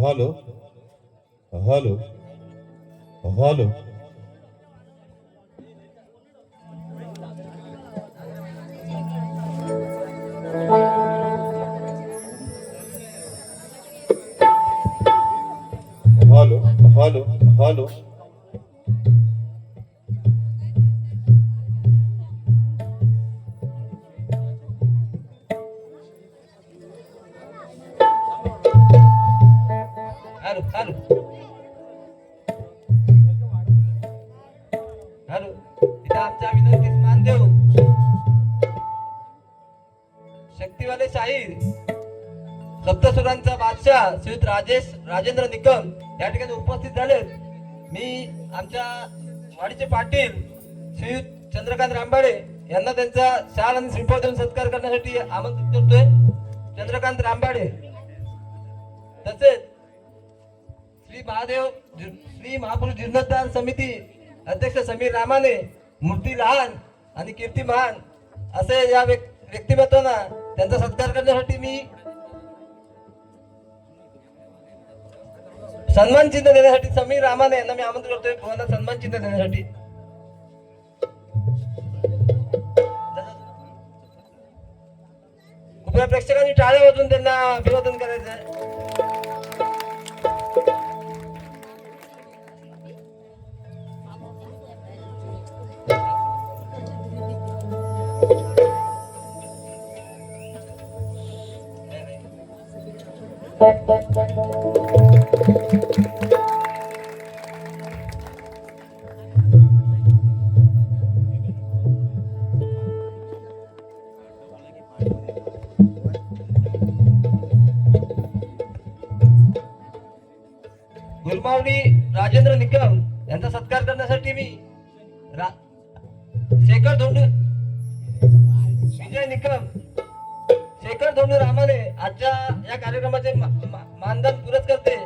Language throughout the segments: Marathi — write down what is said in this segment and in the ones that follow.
Hello hello hello hello hello hello hello hello hello इथं आमच्या विनंतीस मान देऊ शक्तिवाले शाहीर सप्तसुरांचा बादशाह श्रीयुत राजेंद्र निकम या ठिकाणी उपस्थित झालेत. मी आमच्या वाडीचे पाटील श्रीयुत चंद्रकांत रामबाडे यांना त्यांचा शाल आणि श्रीफळ देऊन सत्कार करण्यासाठी आमंत्रित करतोय. चंद्रकांत रामबाडे तसेच श्री महापुरुष जीर्णोद्धार समिती अध्यक्ष समीर रामाने, मूर्ती लहान आणि कीर्ती महान असे या व्यक्तिमत्वांना त्यांचा सत्कार करण्यासाठी मी सन्मान चिन्ह देण्यासाठी समीर रामाने यांना मी आमंत्रित करतोय. भुवनात सन्मान चिन्ह देण्यासाठी कृपया प्रेक्षकांनी टाळ्या वाजवून त्यांना अभिवादन करायचं आहे. गुरुमावली राजेंद्र निकम यांचा सत्कार करण्यासाठी मी शेखर धोंडू विजय निकम शेखर धोंडू रामाने आजच्या या कार्यक्रमाचे मानधन पुरस्कर्ते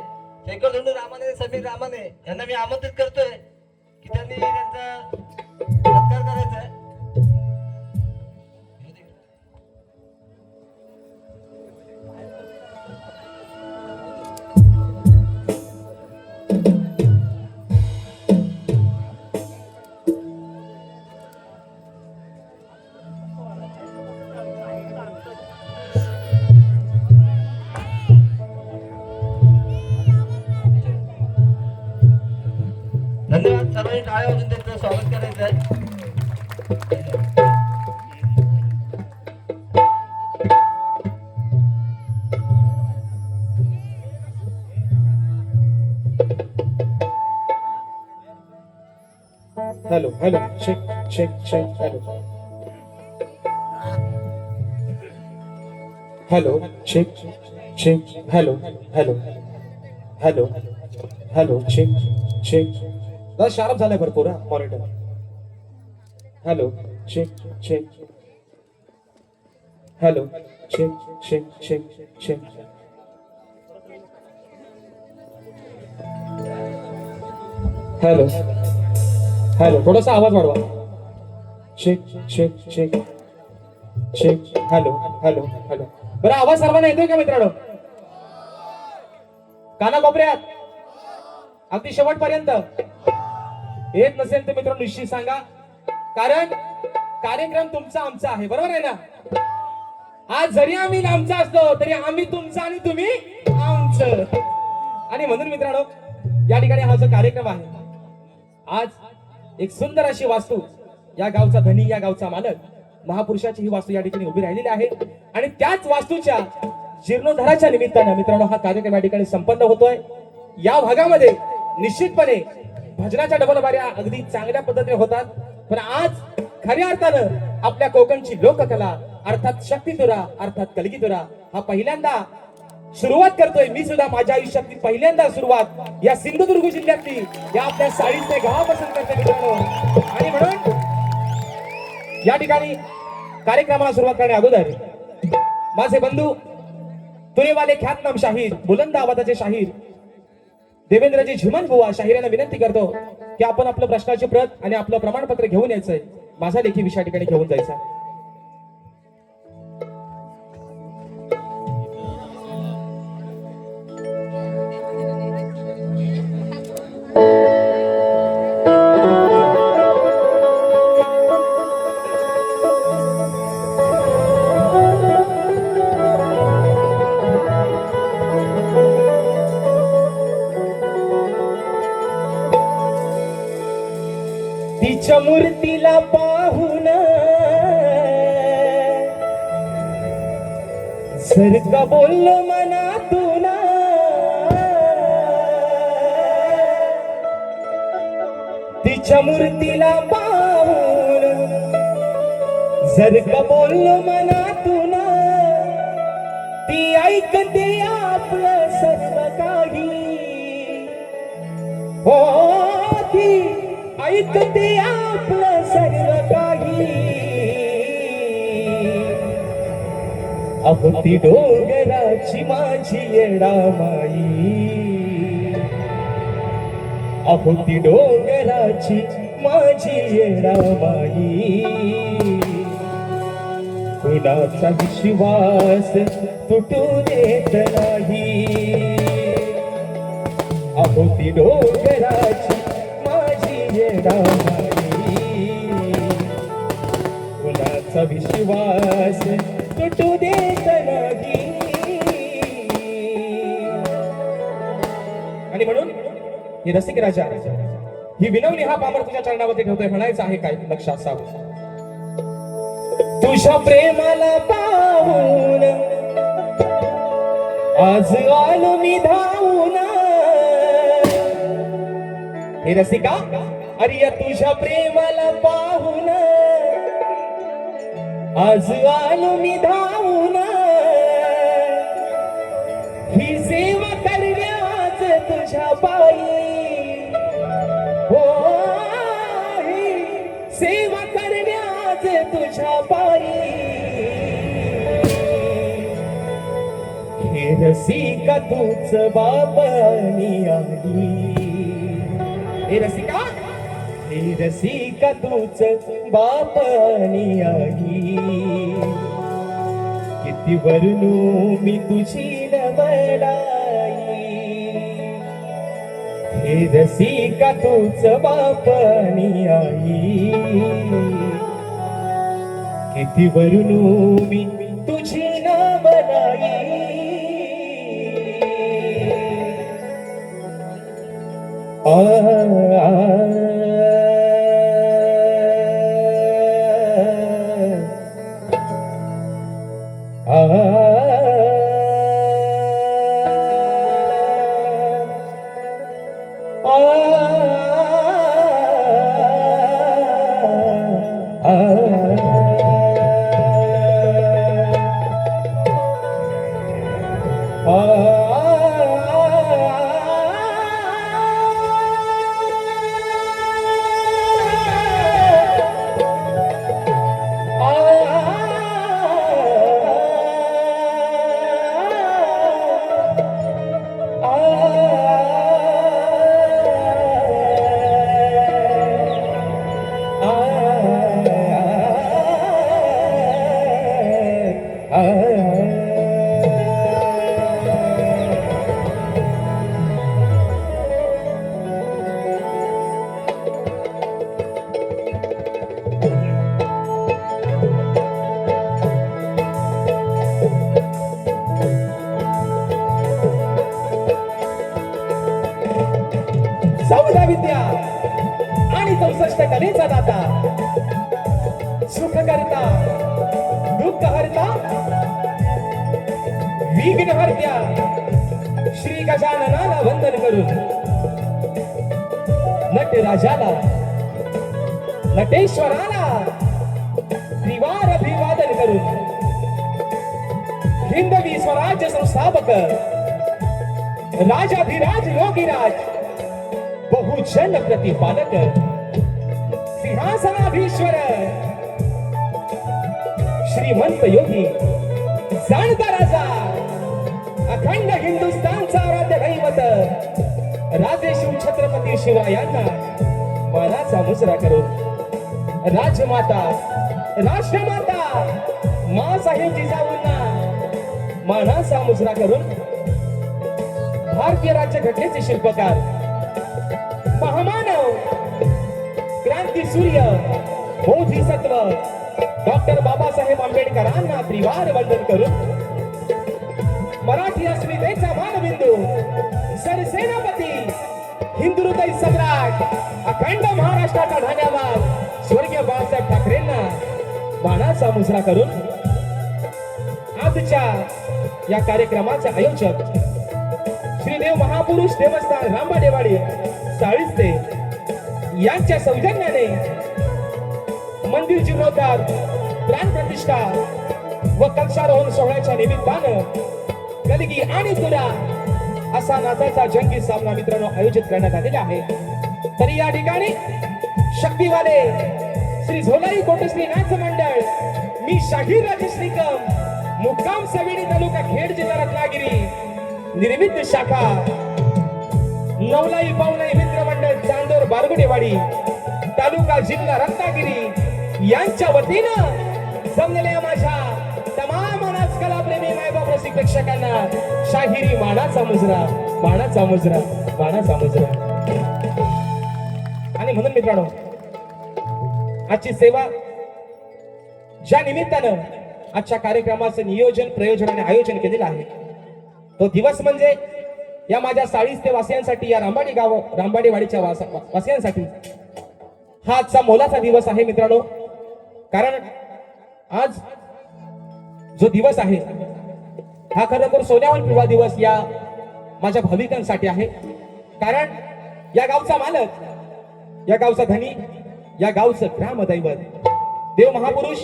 शेखर धोंडू रामाने समीर रामाने यांना मी आमंत्रित करतोय की त्यांनी त्यांचा सत्कार करायचा आहे. धन्यवाद. सर्वांनी टाळ्या वाजून त्यांचं स्वागत करायचं आहे. Hello hello check check check hello hello check check hello hello hello hello check check जरा शार्प झालाय भरपूर monitor. Hello check check hello check check check check hello hello थोडासा आवाज वाढवा. Check check check check hello hello hello. बरं आवाज सर्वांना येतोय का मित्रांनो? काना कोपऱ्यात अगदी शेवटपर्यंत येत नसेल तर मित्रांनो निश्चित सांगा, कारण कार्यक्रम तुमचा आमचा आहे, बरोबर आहे ना? आज जरी आम्ही लांबचा असलो तरी आम्ही तुमचा आणि तुम्ही आमचं. आणि म्हणून मित्रांनो या ठिकाणी हा जो कार्यक्रम आहे, आज एक सुंदर अशी वास्तू, या गावचा धनी, या गावचा मालक, महापुरुषाची ही वास्तू या ठिकाणी उभी राहिलेली आहे. आणि त्याच वास्तूच्या जीर्णोद्धाराच्या निमित्तानं मित्रांनो हा कार्यक्रम या ठिकाणी संपन्न होतोय. या भागामध्ये निश्चितपणे भजनाच्या डबल बाऱ्या अगदी चांगल्या पद्धतीने होतात, पण आज खऱ्या अर्थानं आपल्या कोकणची लोककला अर्थात शक्तितुरा अर्थात कलगीतुरा हा पहिल्यांदा सुरुवात करतोय. मी सुद्धा माझ्या आयुष्यातली पहिल्यांदा सुरुवात या सिंधुदुर्ग जिल्ह्यातली या आपल्या साडीचे गावापासून करते मित्रांनो. आणि म्हणून या ठिकाणी कार्यक्रमाला सुरुवात करण्या अगोदर माझे बंधू तुरेवाले ख्यातनाम शाहीर, बुलंद आवाजाचे शाहीर देवेंद्रजी झिमन बुवा शाहिरांना विनंती करतो की आपण आपलं प्रश्नाची प्रत आणि आपलं प्रमाणपत्र घेऊन यायचंय. माझा लेखी विषया ठिकाणी घेऊन जायचा. तिच्या मूर्तीला पाहून जर का बोललो मनातून तिच्या मूर्तीला पाहून जर का बोललो मनातून ती ऐकते आपलं सर्व काही हो ती ऐकते आपलं सर्व काही अहो ती डोंगराची माझी येडामाई अहो ती डोंगराची माझी येडामाई कुणाचा विश्वास तुटू देत नाही अहो ती डोंगराची माझी येडामाई कुणाचा विश्वास तुटू देत नाही आणि म्हणून ही रसिक राजा ही विनवणी हा पामर तुझ्या चरणावरती ठेवतोय म्हणायचं आहे काय लक्षात सावं तुझ्या प्रेमाला पाहून आज आलो मी धावून हे रसिका अरे या तुझ्या प्रेमाला पाहून आज आलो मी धावून ही सेवा करण्याच तुझ्या पायी हो ही सेवा करण्याच तुझ्या पायी हे रसिका तूच बापानी आली हे रसिका हे रसिका तूच बापानी आली किती वर्णू मी तुझी नवलाई हे रसिका तूच बापानी आई किती वर्णू मी तुझी नवलाई चौदा विद्या आणि 64 कलेचा दाता सुख करता दुःख हरता विघ्न हरत्या श्री गजाननाला वंदन करून नटराजाला नटेश्वराला त्रिवार अभिवादन करून हिंदवी स्वराज्य संस्थापक राजाधिराज योगीराज बहुजन प्रतिपालक सिंहासनाधीश्वर श्रीमंत योगी जाणता राजा अखंड हिंदुस्थानचा आराध्य दैवत राजे शिव छत्रपती शिवरायांना मानाचा मुजरा करून राजमाता राष्ट्रमाता माँसाहेब जिजाऊंना मानाचा मुजरा करून भारतीय राज्यघटनेचे शिल्पकार महामानव क्रांती सूर्य बोधिसत्व डॉक्टर बाबासाहेब आंबेडकरांना त्रिवार वंदन करून मराठी अस्मितेचा मानबिंदू सरसेनापती हिंदुहृदय सम्राट अखंड महाराष्ट्राचा धान्यवाद स्वर्गीय बाळासाहेब ठाकरेंना मानाचा मुजरा करून आजच्या या कार्यक्रमाचे आयोजक श्री देव महापुरुष देवस्थान रामबाडेवाडी साळिस्ते यांच्या सौजन्याने मंदिर जीर्णोद्धार प्राण प्रतिष्ठा व कक्षारोहण सोहळ्याच्या निमित्तानं कलगी आणि तुला असा नाचाचा जंगी सामना मित्रांनो आयोजित करण्यात आलेला आहे. तरी या ठिकाणी शक्तीवाले श्री झोलाई कोटश्री नाच मंडळ मी शाहीर राजेश निकम मुक्काम सवेडी तालुका खेड जिल्हा रत्नागिरी निर्मित शाखा नवलाई पावलाई मित्र मंडळ चांदोर बारगुडेवाडी तालुका जिल्हा रत्नागिरी यांच्या वतीनं जमलेल्या माझ्या तमाम नाच कला प्रेमी मायबाप रसिक प्रेक्षकांना शाहिरी मानाचा मुजरा मानाचा मुजरा मानाचा मुजरा. आणि म्हणून मित्रांनो आजची सेवा ज्या निमित्तानं आजच्या कार्यक्रमाचं नियोजन प्रयोजन आणि आयोजन केलेलं आहे तो दिवस म्हणजे या माझ्या साळीस्ते वासियांसाठी या रामबाडी वाडीच्या वासियांसाठी हा आजचा मोलाचा दिवस आहे मित्रांनो. कारण आज जो दिवस आहे हा खरं तर सोन्यावर पिवळा दिवस या माझ्या भाविकांसाठी आहे. कारण या गावचा मालक या गावचा धनी या गावचं ग्रामदैवत देव महापुरुष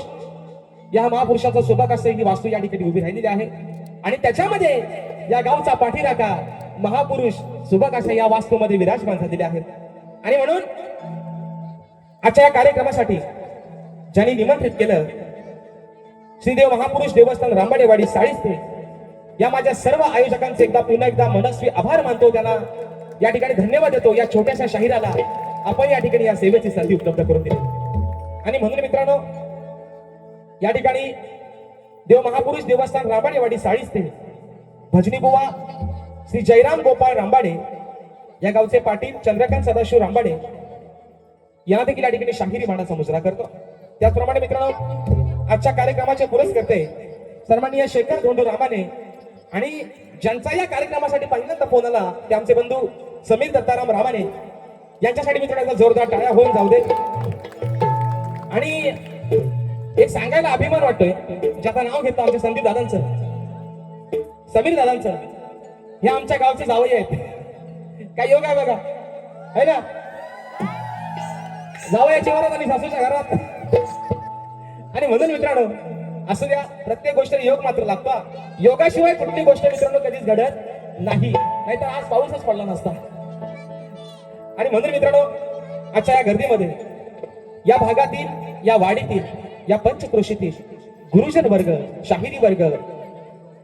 या महापुरुषाचा सुबक ही वास्तू या ठिकाणी उभी राहिलेली आहे आणि त्याच्यामध्ये या गावचा पाठीराखा महापुरुष सुबक या वास्तूमध्ये विराजमान झालेले आहेत. आणि म्हणून आजच्या या कार्यक्रमासाठी ज्यांनी निमंत्रित केलं श्रीदेव महापुरुष देवस्थान रामबाडेवाडी साळिस्ते या माझ्या सर्व आयोजकांचे पुन्हा एकदा मनस्वी आभार मानतो. त्यांना या ठिकाणी धन्यवाद देतो. या छोट्याशा शाहिराला आपण या ठिकाणी या सेवेची संधी उपलब्ध करून दिली. आणि म्हणून मित्रांनो या ठिकाणी देव महापुरुष देवस्थान रामबाडेवाडी साळिस्ते भजनी बुवा श्री जयराम गोपाळ रामबाडे या गावचे पाटील चंद्रकांत सदाशिव रामबाडे यांना देखील या ठिकाणी शाहिरी मानाचा मुजरा करतो. त्याचप्रमाणे मित्रांनो आजच्या कार्यक्रमाचे पुरस्कर्ते सन्माननीय शेखर धोंडू रामाने आणि ज्यांचा या कार्यक्रमासाठी पहिल्यांदा फोन आला ते आमचे बंधू समीर दत्ताराम रामाने यांच्यासाठी मित्रांनो जोरदार टाळ्या होऊन जाऊ दे. आणि एक सांगायला अभिमान वाटतोय ज्याचं नाव घेतो आमच्या संदीप दादांचं समीर दादांचं हे आमच्या गावचे जावई आहेत. काय योग आहे बघा है ना जावयाच्या वरात आणि सासूच्या घरात. आणि म्हणून मित्रांनो असू द्या प्रत्येक गोष्टीला योग मात्र लागतो. योगाशिवाय कुठली गोष्ट मित्रांनो कधीच घडत नाही नाहीतर आज पाऊसच पडला नसता. आणि म्हणून मित्रांनो आजच्या या गर्दीमध्ये या भागातील या वाडीतील या पंचक्रोशीतील गुरुजन वर्ग शाहिरी वर्ग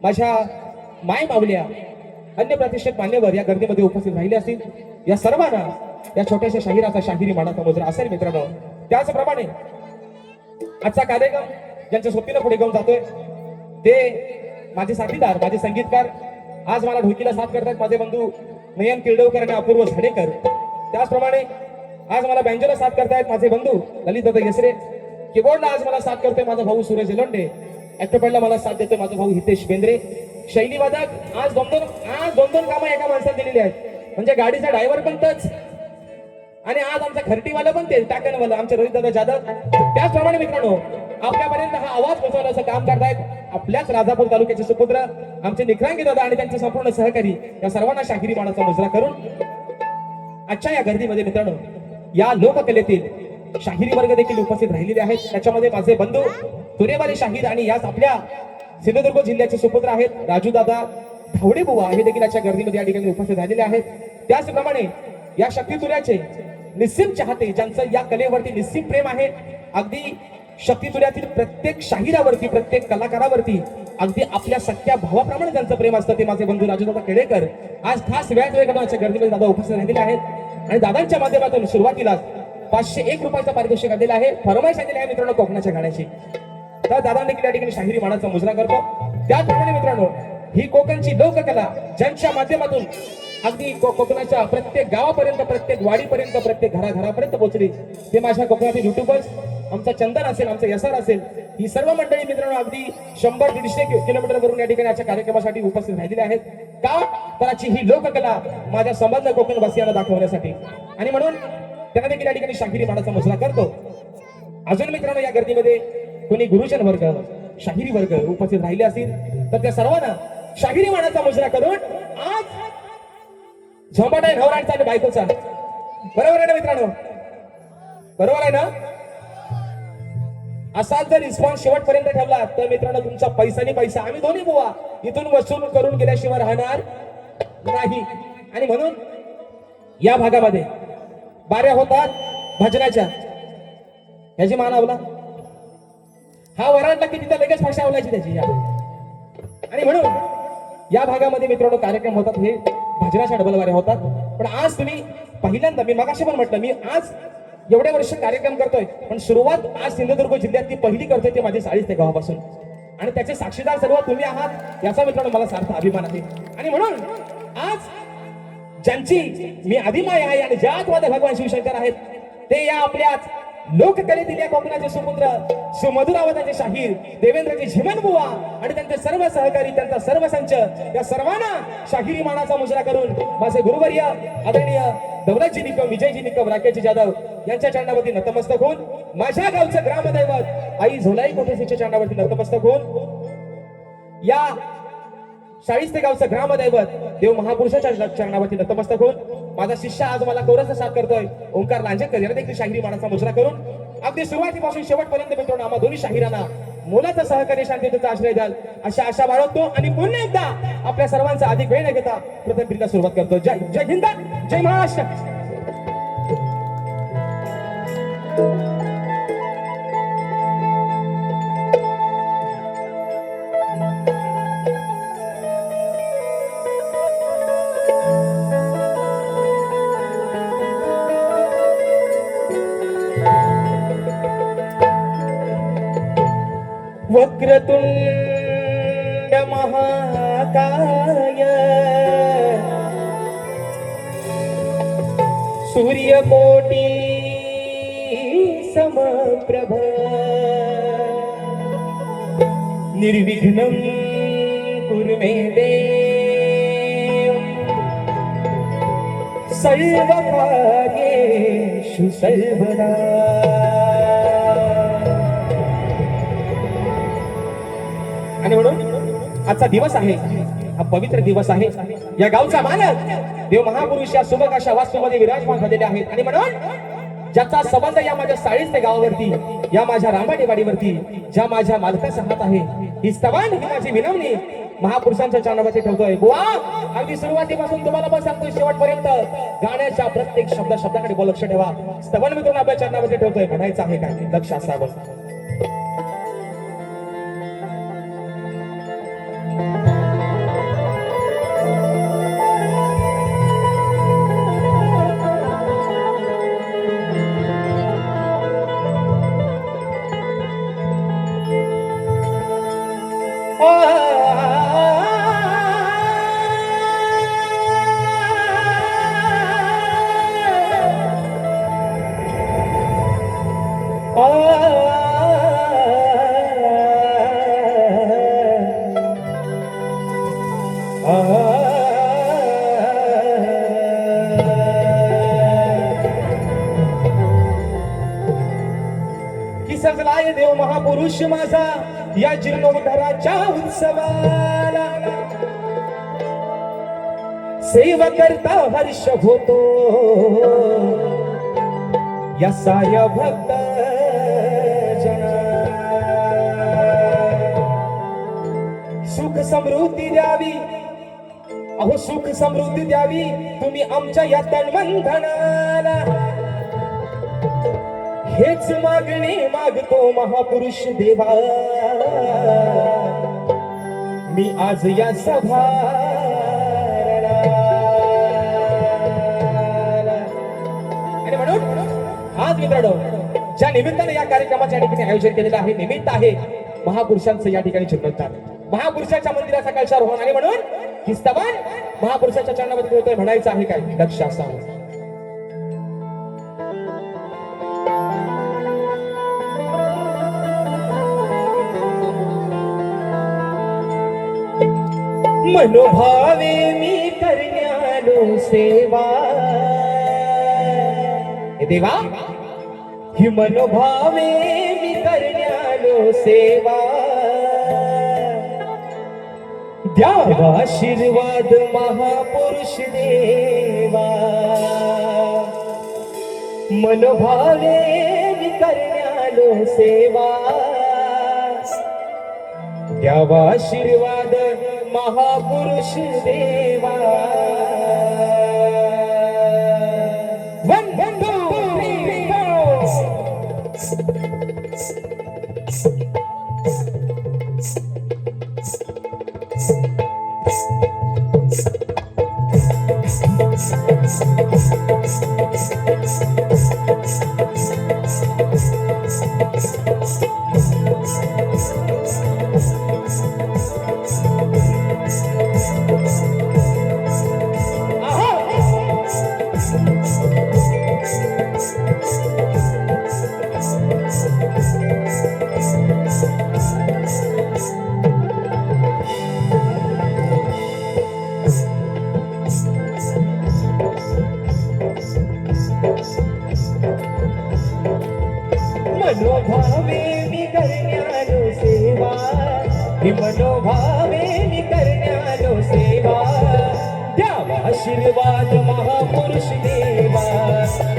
माझ्या माय मावल्या अन्य प्रतिष्ठित मान्यवर या गर्दीमध्ये उपस्थित राहिले असतील. या सर्वांना या छोट्याशा शाहिराचा शाहिरी मानाचा मुजरा असेल मित्रांनो. त्याचप्रमाणे आजचा कार्यक्रम ज्यांच्या सोबतीनं पुढे घेऊन जातोय ते माझे साथीदार माझे संगीतकार आज मला ढोकीला साथ करतात माझे बंधू नयन किर्डवकर आणि अपूर्व झाडेकर. त्याचप्रमाणे आज मला बँजोला साथ करतायत माझे बंधू ललित दादा येसरे. कीबोर्डला आज मला साथ करतोय माझा भाऊ सूरज एलोंडे. ऍक्टोपॅडला मला साथ देतोय माझा भाऊ हितेश बेंद्रे. शैली वादक आज दोन दोन कामं एका माणसाने दिलेली आहेत. म्हणजे गाडीचा ड्रायव्हर पण तच आणि आज आमचा खर्टीवाला पण ते टाकणवाला आमचे रोहित दादा जाधव. त्याचप्रमाणे मित्रांनो आपल्यापर्यंत हा आवाज पोहोचवण्याचं काम करतायत आपल्याच राजापूर तालुक्याचे सुपुत्र आमचे निखरांगी दादा आणि त्यांचे संपूर्ण सहकारी या सर्वांना शाहिरी मानाचा मुजरा करून आजच्या या गर्दीमध्ये मित्रांनो या लोककलेतील शाहिरी वर्ग देखील उपस्थित राहिलेले आहेत. त्याच्यामध्ये माझे बंधू तुरेवाले शाहीर आणि याच आपल्या सिंधुदुर्ग जिल्ह्याचे सुपुत्र आहेत राजू दादा धावडे बुवा हे देखील आजच्या गर्दीमध्ये या ठिकाणी उपस्थित झालेले आहेत. त्याचप्रमाणे या शक्तितुऱ्याचे निस्सीम चाहते ज्यांचं या कलेवरती निस्सीम प्रेम आहे. अगदी शक्तितुऱ्यातील प्रत्येक शाहिरावरती प्रत्येक कलाकारावरती अगदी आपल्या सख्या भावाप्रमाणे ज्यांचं प्रेम असतं ते माझे बंधू राजूदादा केळेकर आज खास वेळात वेळ करण्याच्या गर्दीमध्ये दादा उपस्थित राहिलेले आहेत. आणि दादांच्या माध्यमातून सुरुवातीला 501 रुपयाचं पारितोषिक आलेलं आहे. फरमाईश आलेली आहे मित्रांनो कोकणाच्या गाण्याची. तर दादा देखील या ठिकाणी शाहिरी मानाचा मुजरा करतो. त्याचप्रमाणे मित्रांनो ही कोकणची लोककला ज्यांच्या माध्यमातून अगदी कोकणाच्या प्रत्येक गावापर्यंत प्रत्येक वाडीपर्यंत प्रत्येक घराघरापर्यंत पोहोचली ते माझ्या कोकणातील युट्यूबर्स आमचा चंदन असेल आमचा यसार असेल ही सर्व मंडळी मित्रांनो अगदी 100-150 किलोमीटर वरून या ठिकाणी कार्यक्रमासाठी उपस्थित राहिलेले आहेत. का त्याची ही लोककला माझ्या संबंध कोकणवासियांना दाखवण्यासाठी, आणि म्हणून त्यांना देखील या ठिकाणी शाहिरी मानाचा मुजरा करतो. अजून मित्रांनो या गर्दीमध्ये कोणी गुरुजन वर्ग, शाहिरी वर्ग उपस्थित राहिले असतील तर त्या सर्वांना शाहिरी मानाचा मुजरा करून आज झोंबाट आहे नवरांचा आणि बायकोचा. बरोबर आहे ना मित्रांनो? बरोबर आहे ना? असाच जर रिस्पॉन्स शेवटपर्यंत ठेवला तर मित्रांनो तुमचा पैसानी पैसा आम्ही दोन्ही बुवा इथून वसूल करून गेल्याशिवाय राहणार नाही. आणि म्हणून या भागामध्ये बाऱ्या होतात भजनाच्या, याची मान आवला हा वराडला की तिथं लगेच भाषा आवलायची त्याची या. आणि म्हणून या भागामध्ये मित्रांनो कार्यक्रम होतात, हे भजनाच्या डबल वाऱ्या होतात. पण आज तुम्ही पहिल्यांदा, मी मगाशी पण म्हटलं, मी आज एवढे वर्ष कार्यक्रम करतोय पण सुरुवात आज सिंधुदुर्ग जिल्ह्यातली पहिली करतोय ते माझे 40 ते गावापासून, आणि त्याचे साक्षीदार सर्व तुम्ही आहात याचा मित्रांनो मला सार्थ अभिमान आहे. आणि म्हणून आज ज्यांची मी आदिमाय आहे आणि ज्यात माझे भगवान शिवशंकर आहेत ते या आपल्याच लोककलेतील या कोकणाचे सुपुत्र सुमधुर आवाजाचे शाहीर देवेंद्रजी झिमन बुवा आणि त्यांचे सर्व सहकारी, त्यांचा सर्व संच, या सर्वांना शाहिरी मानाचा मुजरा करून माझे गुरुवर्य आदरणीय दौलतजी निकम, विजयजी निकम, राकेशजी जाधव यांच्या चरणावरती नतमस्तक होऊन, माझ्या गावचं ग्रामदैवत आई झोलाई कोठेसीच्या चरणावरती नतमस्तक होऊन, या 40 ते गावचं ग्रामदैवत देव महापुरुषाच्या चरणावरती नतमस्तक होऊन, माझा शिष्य आज मला कोरस साथ करतोय ओंकार लांजेकर याने देखील शाहिरी मानाचा मुजरा करून अगदी सुरुवातीपासून शेवटपर्यंत मित्रांनो आम्हा दोन्ही शाहिरांना मोलाचं सहकार्य, शांततेचा आश्रय द्याल अशा आशा बाळगतो. आणि पुन्हा एकदा आपल्या सर्वांचा अधिक वेळ न घेता प्रथम सुरुवात करतो. जय हिंद, जय महाराष्ट्र. वक्रतुंड महाकाय सूर्यकोटी समप्रभ निर्विघ्नं कुरु मे देव सर्वकार्येषु सर्वदा. आणि म्हणून आजचा दिवस आहे, हा पवित्र दिवस आहे. या गावचा मालक देव महापुरुष या सुबक अशा वास्तूमध्ये विराजमान झालेले आहेत. आणि म्हणून ज्याचा संबंध या माझ्या 40 ते गावावरती, या माझ्या रामाडेवाडीवरती ज्या माझ्या मालकाचा हात आहे, ही स्तवन, ही माझी विनवणी महापुरुषांच्या चरणावरती ठेवतोय. बुवा अगदी सुरुवातीपासून तुम्हाला पण सांगतोय शेवटपर्यंत गाण्याच्या प्रत्येक शब्दाकडे लक्ष ठेवा. स्तवन मी तुम्हाला आपल्या चरणावरती ठेवतोय, म्हणायचं आहे काय लक्ष असावं. की सजलाय देव महापुरुष माझा या जीर्णोद्धाराच्या उत्सवाला, सेवा करता हर्ष होतो या साय भक्त जना. सुख समृद्धी द्यावी, अहो सुख समृद्धी द्यावी तुम्ही आमच्या या तन्वंधनाला, हेच मागणे मागतो महापुरुष देवा मी आज या सभा. आणि म्हणून आज मित्रांनो ज्या निमित्ताने या कार्यक्रमाच्या ठिकाणी आयोजन केलेलं आहे, निमित्त आहे महापुरुषांचं या ठिकाणी जीर्णोद्धार, महापुरुषाच्या मंदिराचा कळसार होणार. आणि म्हणून ही स्तवन महापुरुषाच्या चरणामध्ये ठेवतोय, म्हणायचं आहे काय लक्ष असावं. मनोभावे मी करण्यालो सेवा हे देवा ही मनोभावे मी करण्यालो सेवा द्यावा आशीर्वाद महापुरुष देवा मनोभावे मी करण्यालो सेवा द्यावा आशीर्वाद महापुरुष देवा वन वन टू थ्री मनोभावे मी करण्यालो सेवा ही मनोभावे मी करण्यालो सेवा द्यावा आशीर्वाद महापुरुष देवा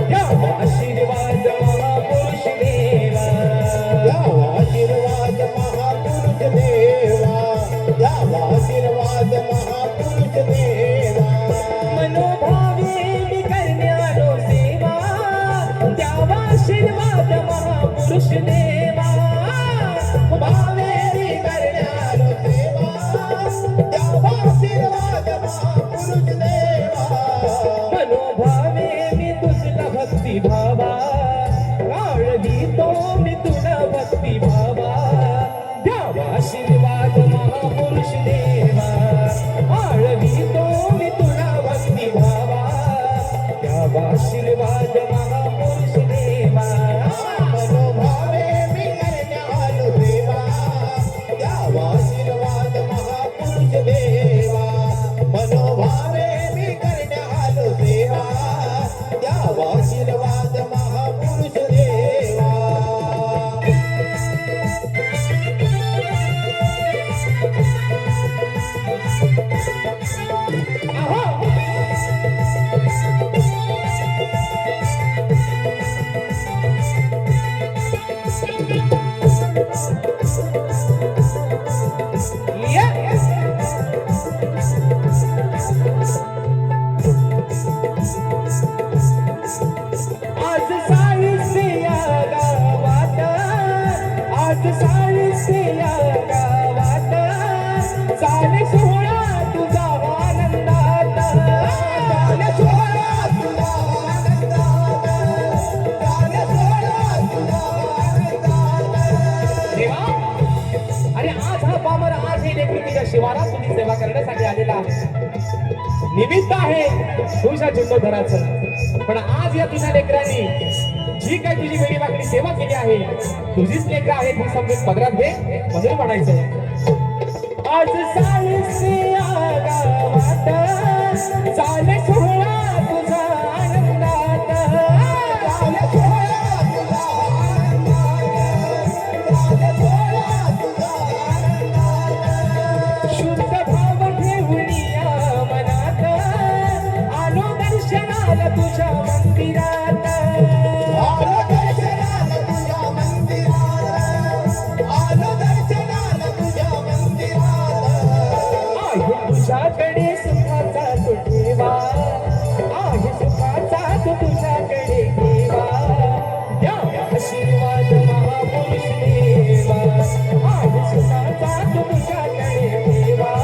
द्यावा आशीर्वाद महापुरुष देवा द्यावा आशीर्वाद महापुरुष देवा द्यावा आशीर्वाद महापुरुष देवा मनोभावे मी करण्यालो सेवा द्यावा आशीर्वाद महापुरुष देवा भावे मी करण्यालो सेवा द्यावा आशीर्वाद महापुरुष देवा मनोभावे मी तुझला भक्ती भावा काळवितो मी तुला भक्ती भावा द्यावा आशीर्वाद महापुरुष देवा आळवितो मी तुला भक्ती भावा द्यावा आशीर्वाद महापुरुष देवा मनोभावे मी करण्यालो सेवा द्यावा आशीर्वाद महापुरुष देवा मनोभावे मी करण्यालो सेवा द्यावा आशीर्वाद महापुरुष देवा आज साळीसे या गावात आज साळीसे या गावात चाले सोहळा तुझा आनंदात चाले सोहळा तुझा आनंदात चाले सोहळा तुझा आनंदात देवा अरे आज हा पामर आज हे लेकरू तुझ्या शिवारात तुझी सेवा करण्यासाठी आलेला आहे निमित्त आहे तुझ्या जीर्णोद्धाराचं पण आज या तुझ्या लेकरांनी जी काय तुझी वेळी वाकडी सेवा केली आहे तुझीच लेकरं आहेत हे समजून पदरात घे म्हणून म्हणायचं आज साळीसे या गावात चाले सोहळा तुझा आनंदात चाले सोहळा तुझा आनंदात चाले सोहळा तुझा आनंदात शुद्ध भाव ठेवून या मनात आलो दर्शनाला तुझ्या मंदिरात आलो दर्शनाला तुझ्या मंदिरात आलो दर्शनाला तुझ्या मंदिरात आहे तुझ्याकडे सुखाचा तू ठेवा आहे सुखाचा तू तुझ्याकडे ठेवा द्यावा आशीर्वाद महापुरुष देवा आहे सुखाचा तू तुझ्याकडे ठेवा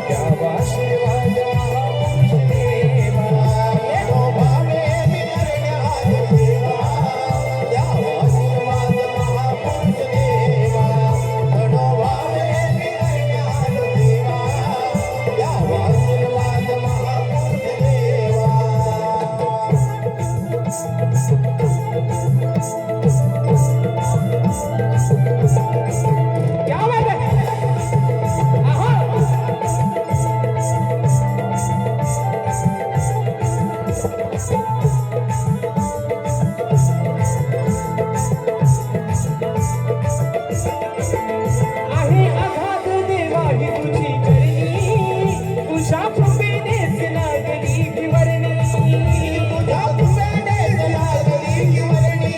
द्यावा आशीर्वाद महापुरुष देवा मनोभावे आहे आघात देवा ही तुझी करणी तुझ्या कृपेनेच लागली ही वर्णी तुझ्या कृपेनेच लागली ही वर्णी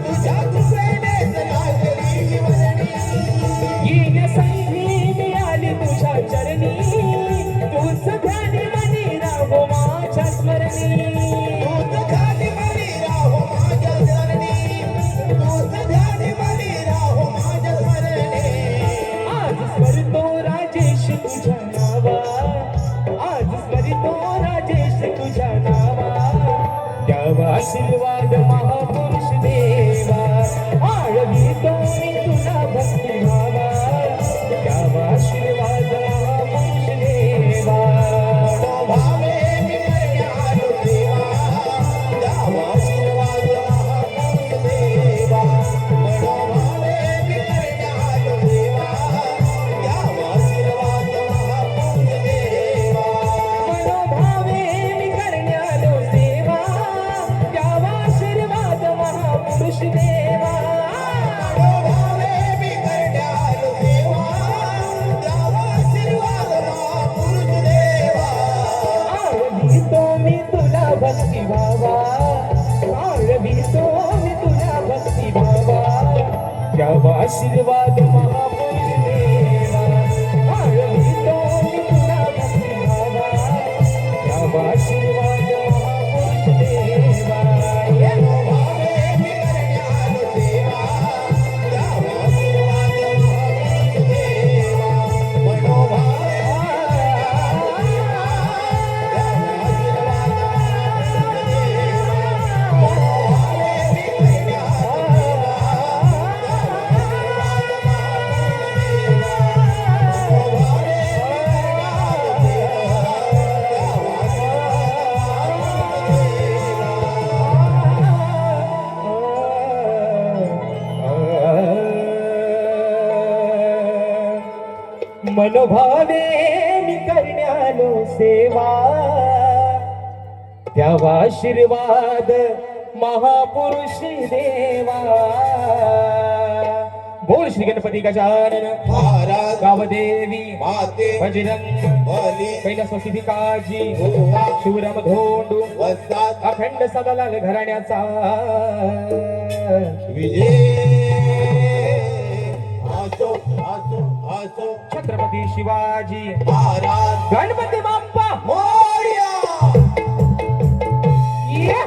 तुझ्या कृपेनेच लागली ही वर्णी येण्या संधी मिळाली तुझ्या चरणी तूच ध्यान मनी राहो माझ्या स्मरणी तूच ध्यानी मनी राहो माझ्या चरणी तूच ध्यानी मनी राहो माझ्या स्मरणी आज स्मरतो राजेश तुझ्या नावा आज स्मरतो राजेश तुझ्या नावा द्यावा आशीर्वाद महापुरुष देवा आळवितो मी तुला भक्ती भावा द्यावा आशीर्वाद महापुरुष देवा मनोभावे मी करण्यालो देवा द्यावा आशीर्वाद महापुरुष देवा मनोभावे मी करण्यालो देवा द्यावा आशीर्वाद महापुरुष देवा मनोभावे मी करण्यालो सेवा द्यावा आशीर्वाद महापुरुष देवा मनोभावे मी करण्यालो देवा द्यावा आशीर्वाद महापुरुष देवा आळवितो मी तुला भक्ती भावा आळवितो मी तुला भक्ती भावा द्यावा आशीर्वाद महापुरुष देवा आळवितो मी तुला भक्ती भावा द्यावा आशीर्वाद महापुरुष देवा मनोभावे मी करण्यालो देवा द्यावा आशीर्वाद महापुरुष देवा मनोभावे मनोभावे मी करण्यालो सेवा द्यावा आशीर्वाद महापुरुष देवा बोल श्री गणपती गजानन महाराज गावदेवी माते बजरंग बली कैलासवासी भिकाजी गोवा शिवराम धोंडू वस्तात अखंड सदालाल घराण्याचा विजय आसो आसो आसो छत्रपती शिवाजी महाराज गणपती बाप्पा मोरया ये!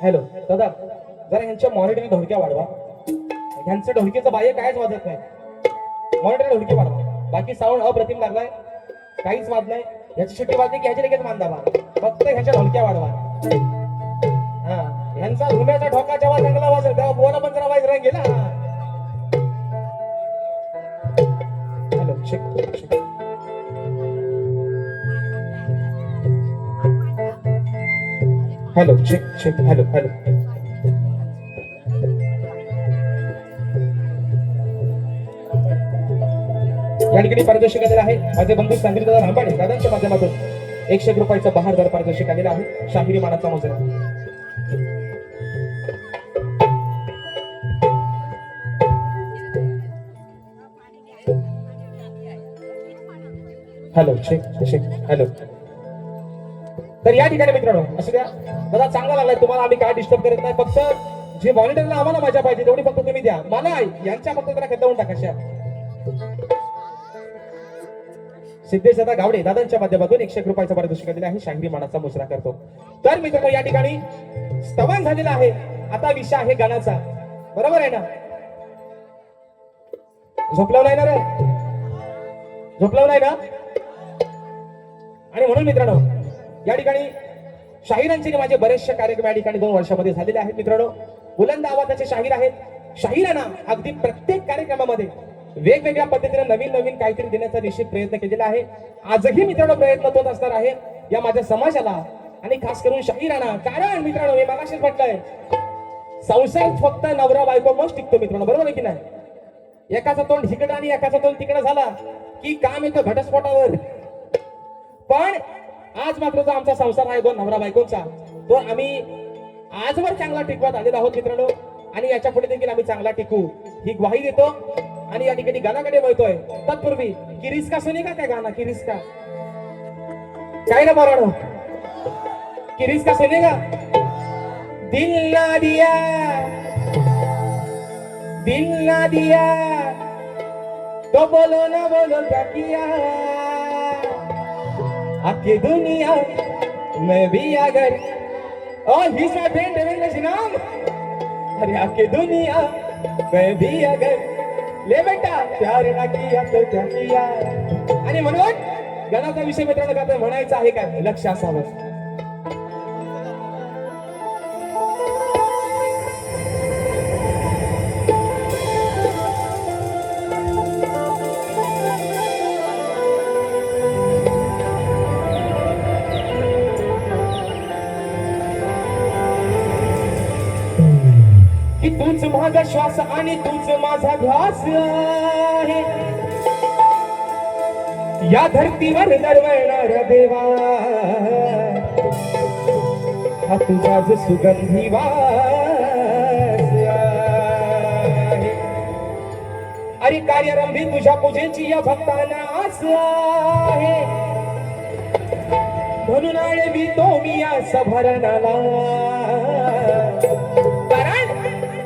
हॅलो दादा जरा ह्यांच्या मॉनिटरने ढोलक्या वाढवा ह्यांचं ढोलकीचं बाह्य कायच वाजत नाही मॉनिटर ढोलकी वाढवा बाकी साऊंड अप्रतिम लागलाय काहीच वाद नाही ह्याची शिट्टी वाजली की ह्याची लगेच मान दाबा फक्त ह्याच्या ढोलक्या वाढवा हा ह्यांचा धुम्याचा ठोका जेव्हा चांगला वाजेल तेव्हा बोला पण जरा वाईज राहील ना hello hello check check hello hello. या ठिकाणी पारितोषिक आलेलं आहे माझे बंधू सांगली दादा रांबाडे दादांच्या माध्यमातून 101 रुपयाचा बहारदार पारितोषिक आलेला आहे शाहिरी मानाचा मुजरा. Hello check check hello. तर या ठिकाणी मित्रांनो असं द्या दादा चांगला लागलाय तुम्हाला आम्ही काय डिस्टर्ब करत नाही फक्त जे व्हॉलेंटियरला आम्हाला मजा पाहिजे तेवढी फक्त तुम्ही द्या मला यांच्या फक्त जरा खतवून टाका. सिद्धेश दादा गावडे दादांच्या माध्यमातून 101 रुपयाचा पारितोषिक दिला आहे शाहिरी मानाचा मुजरा करतो. तर मित्रांनो या ठिकाणी स्तवन झालेला आहे आता विषय आहे गाण्याचा बरोबर आहे ना. झोपलाव नाही ना रे झोपलाव नाही ना. आणि म्हणून मित्रांनो या ठिकाणी शाहिरांचे माझे बरेचसे कार्यक्रम या ठिकाणी 2 वर्षामध्ये झालेले आहेत मित्रांनो. बुलंद आवाजाचे शाहीर आहेत. शाहिरांना अगदी प्रत्येक कार्यक्रमामध्ये वेगवेगळ्या पद्धतीने नवीन नवीन काहीतरी देण्याचा निश्चित प्रयत्न केलेला आहे. आजही मित्रांनो प्रयत्न होत असणार आहे या माझ्या समाजाला आणि खास करून शाहिरांना. कारण मित्रांनो मी मगाशीच म्हटलंय संसार फक्त नवरा बायको मग टिकतो मित्रांनो बरोबर आहे की नाही. एकाचा तोंड इकडं आणि एकाचा तोंड तिकडं झाला की काम येतं घटस्फोटावर. पण आज मात्र जो आमचा संसार आहे 2 नवरा बायकोचा तो आम्ही आजवर चांगला टिकवत आलेलो आहोत मित्रांनो. आणि याच्या पुढे देखील आम्ही चांगला टिकू ही ग्वाही देतो. आणि या ठिकाणी गाण्याकडे वळतोय तत्पूर्वी किरीस का सुनेगा काय गाणं किरीस का काय ना बरोबर किरीस का सुनेगा. दिल ना दिया तो बोलो ना बोलो क्या किया आके दुनिया में भी अगर और ही सा फ्रेंड है नाम अरे आके दुनिया में भी अगर ले बेटा प्यार ना किया तो क्या किया. आणि म्हणून गाण्याचा विषय मित्रांनो काय म्हणायचा आहे काय लक्ष असावं. की तूच माझा श्वास आणि तूच माझा ध्यास आहे या धरतीवर दरवळणारा देवा हा तुझाच सुगंधी वास आहे. अरे कार्यारंभी तुझ्या पूजेची या भक्तांना आस आहे म्हणून आळवी तो मी या सभरणाला.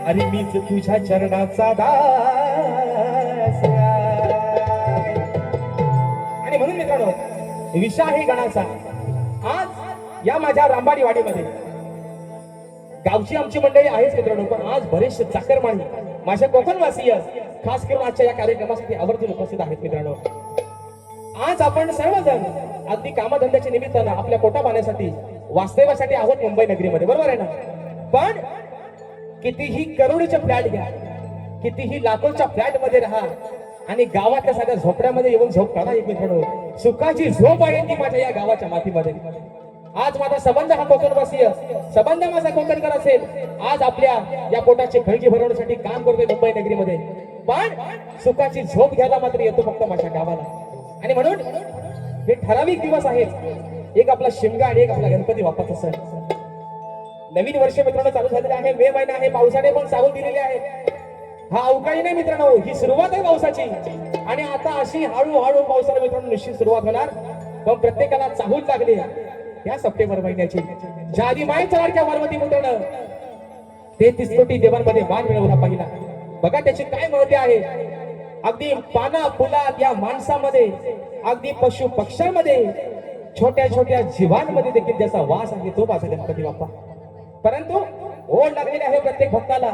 अरे मीच तुझ्या चरणाचा दास आहे. आणि म्हणून मित्रांनो विषय आहे गाण्याचा. आज या माझ्या रामबाडी वाडीमध्ये गावची आमची मंडळी आहेच मित्रांनो पण आज बरेचसे चाकरमानी माझ्या कोकणवासीय खास करून आजच्या या कार्यक्रमासाठी आवर्जून उपस्थित आहेत मित्रांनो. आज आपण सर्वजण अगदी कामधंद्याच्या निमित्तानं आपल्या पोटा पाण्यासाठी वास्तव्यासाठी आहोत मुंबई नगरीमध्ये बरोबर आहे ना. पण कितीही करोडीचे फ्लॅट घ्या कितीही लाखोच्या फ्लॅट मध्ये राहा आणि गावातल्या साध्या झोपड्यामध्ये येऊन झोप काढा एक मित्रांनो सुखाची झोप आहे ती माझ्या या गावाच्या मातीमध्ये. आज माझा संबंध हा कोकणवासीय संबंध माझा कोकणकर असेल. आज आपल्या या पोटाची खळगी भरवण्यासाठी काम करतोय मुंबई नगरीमध्ये पण सुखाची झोप घ्यायला मात्र येतो फक्त माझ्या गावाला. आणि म्हणून हे ठराविक दिवस आहेत. एक आपला शिमगा आणि एक आपला गणपती बाप्पाचा सण. नवीन वर्ष मित्रांनो चालू झालेले आहे. मे महिना आहे पावसाने पण सावध दिलेले आहे. हा अवकाळी नाही मित्रांनो ही सुरुवात आहे पावसाची. आणि आता अशी हळूहळू पावसाला मित्रांनो निश्चित सुरुवात होणार. पण प्रत्येकाला चाहूल लागली या सप्टेंबर महिन्याची. ज्या आधी मायेच्या लाडक्या पार्वती मित्रांनो 33 कोटी देवांमध्ये मान मिळवला पहिला. बघा त्याची काय महत्व आहे. अगदी पाना फुलात या माणसामध्ये अगदी पशु पक्ष्यांमध्ये छोट्या छोट्या जीवांमध्ये देखील ज्याचा वास आहे तो माझा गणपती बाप्पा. परंतु ओढ लागलेली आहे प्रत्येक भक्ताला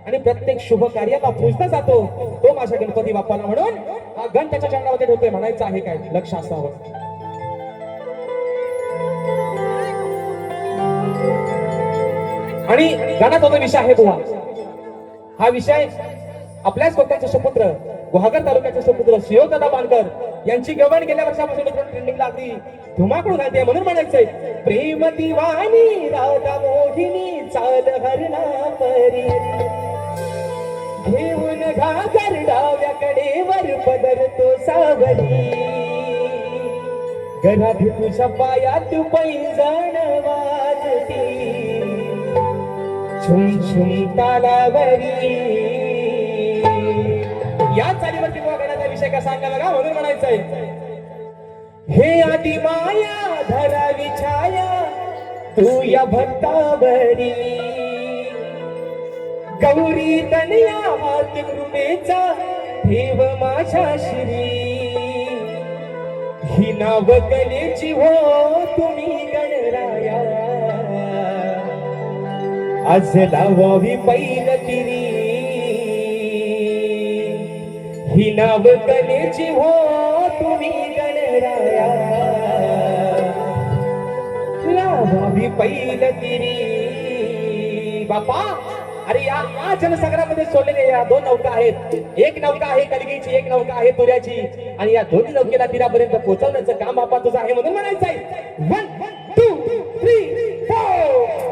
आणि प्रत्येक शुभ कार्याला पूजला जातो तो माझ्या गणपती बाप्पाला. म्हणून हा गण त्याच्या चरणामध्ये ठेवतोय म्हणायचं आहे काय लक्ष असावं. आणि गाण्याचा जो विषय आहे बुवा हा विषय आपल्याच कोकणचे सुपुत्र गुहागर तालुक्याचे सुपुत्र शिवदादा बांधकर यांची गवण गेल्या वर्षापासून ट्रेंडिंगला अगदी धुमाकूळ घालते. म्हणून म्हणायचंय प्रेम दिवाणी राधा मोहिनी चाल हरणा परी घेऊन घागर डाव्याकडे वर पदर तो सावरी घरात तुझ्या पायात पैंजण वाजती छुम छुम तालावरी. या चालीवरती गाण्याचा विषय का सांगा बघा म्हणून म्हणायचंय हे आधी माया धरावी छाया तू या भक्तावरी गौरी तनया हात कृपेचा ठेव माझ्या श्री ही नाव कलेची हो तुम्ही गणराया आज लावावी पैल तिरी ही नाव कलेची हो तुम्ही गणराया लावावी पैल तिरी. बापा अरे या जनसागरामध्ये सोडलेल्या या दोन नौका आहेत. एक नौका आहे कलगीची, एक नौका आहे तुऱ्याची आणि या दोन्ही नौकेला तीरापर्यंत पोहोचवण्याचं काम बापा तुझं आहे म्हणून म्हणायचं आहे 1 2 3 4.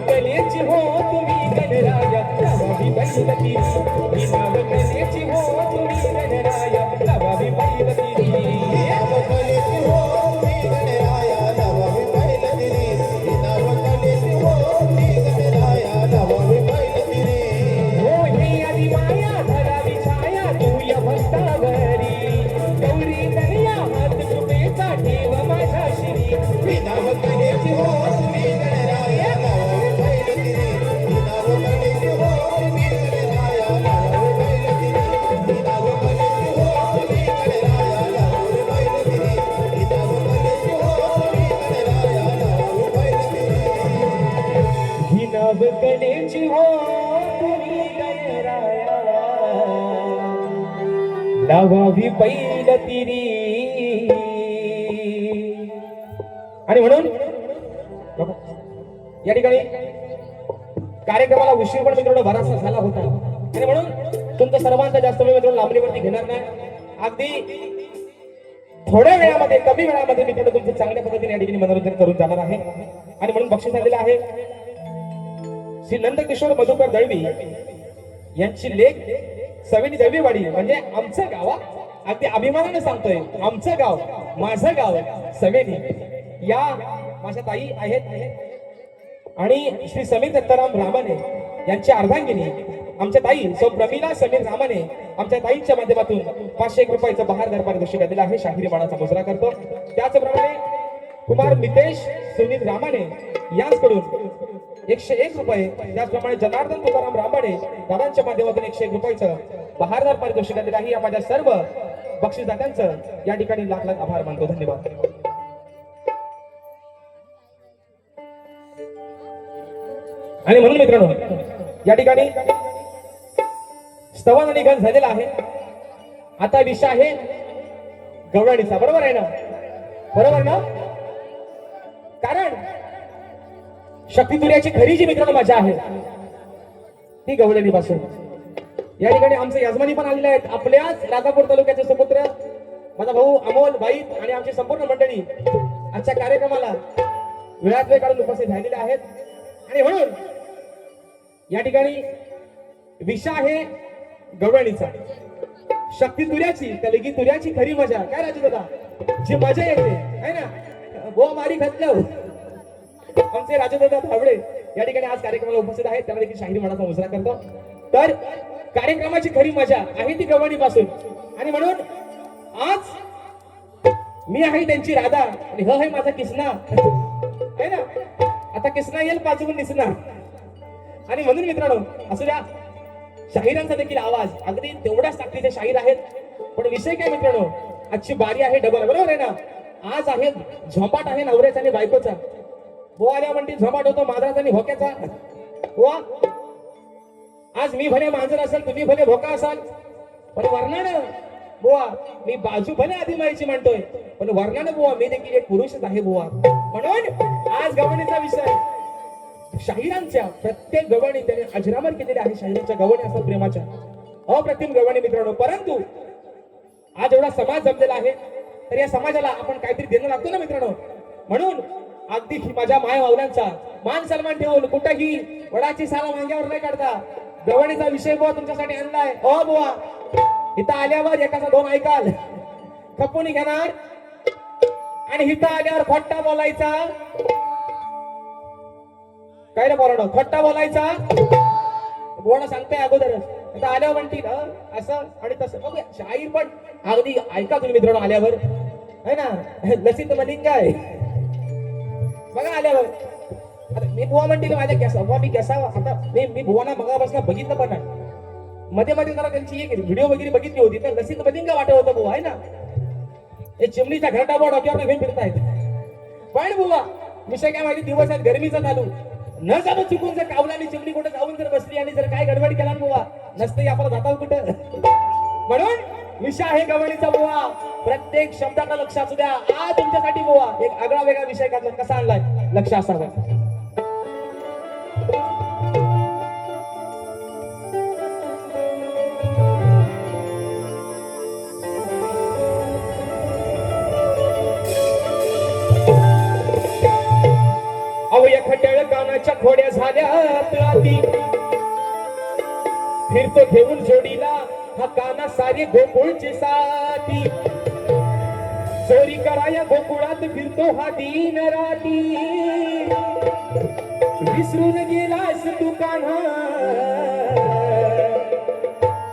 कलेची हो तुम्ही गणराया लावावी बैलगिरी ही नाव कलेची हो तुम्ही गणराया लावावी बैलगिरी नाव कलेची हो तुम्ही गणराया लावावी बैलगिरी ही नाव कलेची हो तुम्ही गणराया लावावी पैल तिरी. आणि म्हणून या ठिकाणी कार्यक्रमाला उशीर पण मित्रांनो बराचसा झाला होता आणि म्हणून तुमचा सर्वांचा जास्त वेळ मित्रांनो लांबणीवरती घेणार नाही. अगदी थोड्या वेळामध्ये कमी वेळामध्ये मित्रांनो तुमचं चांगल्या पद्धतीने या ठिकाणी मनोरंजन करून जाणार आहे. आणि म्हणून बक्षीस आलेलं आहे श्री नंदकिशोर मधुकर दळवी यांची लेख सविनी दळवीवाडी म्हणजे आमचं गाव. अगदी अभिमानाने सांगतोय आमचं गाव माझं गाव सवेनी. या माझ्या ताई आहेत आणि श्री समीर दत्ताराम रामाने यांची अर्धांगिनी आमच्या ताई सौ प्रमिला समीर रामाने आमच्या ताईंच्या माध्यमातून 501 रुपयाचं बहारदार पारितोषिक दिलं आहे. शाहिरी मानाचा मुजरा करतो. त्याचप्रमाणे कुमार मितेश सुनील रामाने यांच्याकडून 101 रुपये, त्याचप्रमाणे जनार्दन तुकाराम रामाने दादांच्या माध्यमातून 101 रुपयाचं बहारदार पारितोषिक दिलं आहे. या माझ्या सर्व बक्षीसदात्यांचं या ठिकाणी लाख लाख आभार मानतो. धन्यवाद. आणि म्हणून मित्रांनो या ठिकाणी स्तवन आणि गण झालेला आहे. आता विषय आहे गवळणीचा. बरोबर आहे ना? बरोबर ना? कारण शक्तितुर्याची खरी जी मित्रांनो मजा आहे ती गवळणी पासून. या ठिकाणी आमचे यजमानी पण आलेले आहेत. आपल्याच राजापूर तालुक्याचे सुपुत्र माझा भाऊ अमोल बाईत आणि आमची संपूर्ण मंडळी आजच्या कार्यक्रमाला वेळात वेळ काढून उपस्थित झालेले आहेत. आणि म्हणून या ठिकाणी विषय आहे गवळणीचा. शक्ती तुऱ्याची कलगी तुऱ्याची खरी मजा काय राजू दादा जी मजा येते है ना. गो मारी घातलं आमचे राजू दादा धावडे या ठिकाणी आज कार्यक्रमाला उपस्थित आहेत. त्यांना देखील शाहिरी मनाचा मुजरा करतो. तर कार्यक्रमाची खरी मजा आहे ती गवळणी पासून. आणि म्हणून आज मी आहे त्यांची राधा आणि ह आहे माझा किसना है ना. आता किसना येईल पाचवून दिसणार. आणि म्हणून मित्रांनो असू द्या शाहिरांचा देखील आवाज अगदी तेवढ्याच ताकदीचे शाहीर आहेत. पण विषय काय मित्रांनो आजची बारी आहे डबल. बरोबर आहे ना. आज आहे झोंपाट आहे नवऱ्याचा आणि बायकोचा. बुवा आल्या म्हणते झोंपाट होतो मांजराचा आणि भोक्याचा. बुवा आज मी भले मांजर असेल तुम्ही भले भोका असाल पण वर्णानं बुवा मी बाजू भले आधी मायची म्हणतोय पण वर्णानं बुवा मी देखील एक पुरुषच आहे बुवा. म्हणून आज गवळणीचा विषय शाहिरांच्या प्रत्येक गवळणी त्याने अजरामर केलेल्या आहे. शाहिरांच्या गवळणी असतात प्रेमाच्या अप्रतिम गवळणी मित्रांनो. परंतु आज एवढा समाज जमलेला आहे तर या समाजाला आपण काहीतरी देणं लागतो ना मित्रांनो. म्हणून अगदी माझ्या माय माऊल्यांचा मान सन्मान ठेवून कुठेही वडाची साला मांग्यावर नाही काढता गवळणीचा विषय बुवा तुमच्यासाठी आणलाय. ओ बुवा इथं आल्यावर एकाचा दोन ऐकाल खपून घेणार आणि इथं आल्यावर खोट्टा बोलायचा. काय रे बोलावं खोट्टा बोलायचा बोला सांगताय अगोदरच. आता आल्यावर म्हणतील असं आणि तसं. बघ शाहीर पण अगदी ऐका तुम्ही मित्रांनो आल्यावर है ना. लसित मलिंग आहे बघा आल्यावर. आता मी बुवा म्हणतील माझ्या केसा बुवा मी केसा. आता मी बुवाना मगापासून बघितलं पण नाही. मध्ये मध्ये जरा त्यांची एक व्हिडिओ वगैरे बघितली होती तर लसित मलिंग वाटत होतं बुवा है ना. हे चिमणीचा घरटा बुवा डोक्यावर घेऊन फिरतायत. पण बुवा विषय काय माहिती दिवस आहेत गरमीचा चालू न जाणं चुकून जर कावलानी चिमणी कुठे जाऊन जर बसली आणि जर काय गडबड केला बुवा नसते आपल्याला जाता कुठं. म्हणून विषय आहे गवळणीचा बुवा. प्रत्येक शब्दाचा लक्ष असू द्या. आज तुमच्यासाठी बुवा एक आगळा वेगळा विषय कसा आणलाय लक्ष असावं. खट्याळ कानाच्या खोड्या झाल्या राती फिरतो घेऊन जोडीला हा काना सारे गोकुळची साथी. चोरी कराया गोकुळात फिरतो हा दिन राती. विसरून गेलास तू कान्हा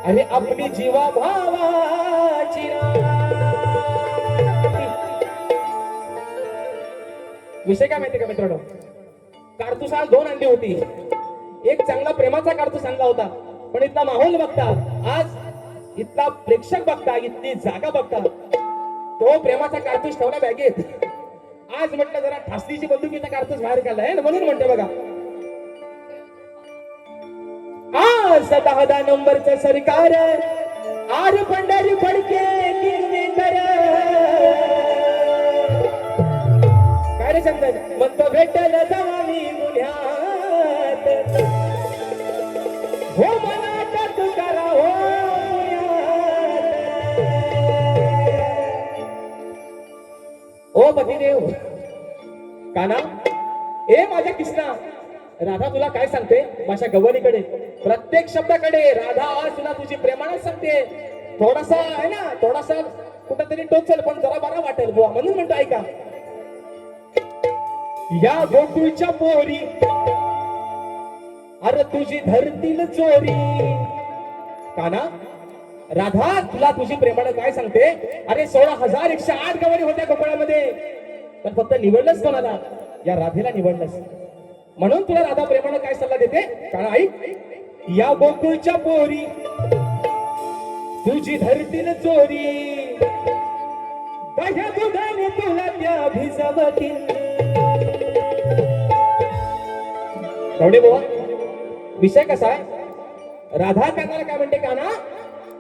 आणि आपली जीवा भावाची विषय काय माहिती का मित्रांनो. कारतूस आज दोन आणली होती. एक चांगला प्रेमाचा कारतूस आणला होता पण इथला माहोल बघता आज इथला प्रेक्षक बघता इथली जागा बघता तो प्रेमाचा कारतूस ठेवला बॅगेत. आज म्हटलं जरा ठासलीची बंदुकीचा कारतूस बाहेर काढलाय म्हणून म्हणते बघा असं 10 नंबरचं सरकार आर पंढरी फडके किरमेकर काय रे चंदन म्हणतो भेटल जवानी गुन्ह्यात हो मला अटक करा हो ओ पतिदेव काना ए माझ्या कृष्णा राधा तुला काय सांगते माझ्या गवळीकडे प्रत्येक शब्दाकडे राधा आज तुला तुझी प्रेमानच सांगते थोडासा आहे ना थोडासा कुठंतरी टोचल पण जरा बरा वाटेल बुवा म्हणून म्हणतो ऐका या गोकुळच्या पोरी अरे तुझी धरतील चोरी काना राधा तुला तुझी प्रेमानं काय सांगते अरे 16,108 गवळी होत्या गोकुळामध्ये पण फक्त निवडलंच कोणाला या राधेला निवडलंच म्हणून तुला राधा प्रेमानं काय सल्ला देते कारण ऐक या गोकुळच्या पोरी तुझी धरतील चोरी दह्या दुधाने तुला त्या भिजवतील एवढे बुवा विषय कसा आहे राधा कानाला काय म्हणते काना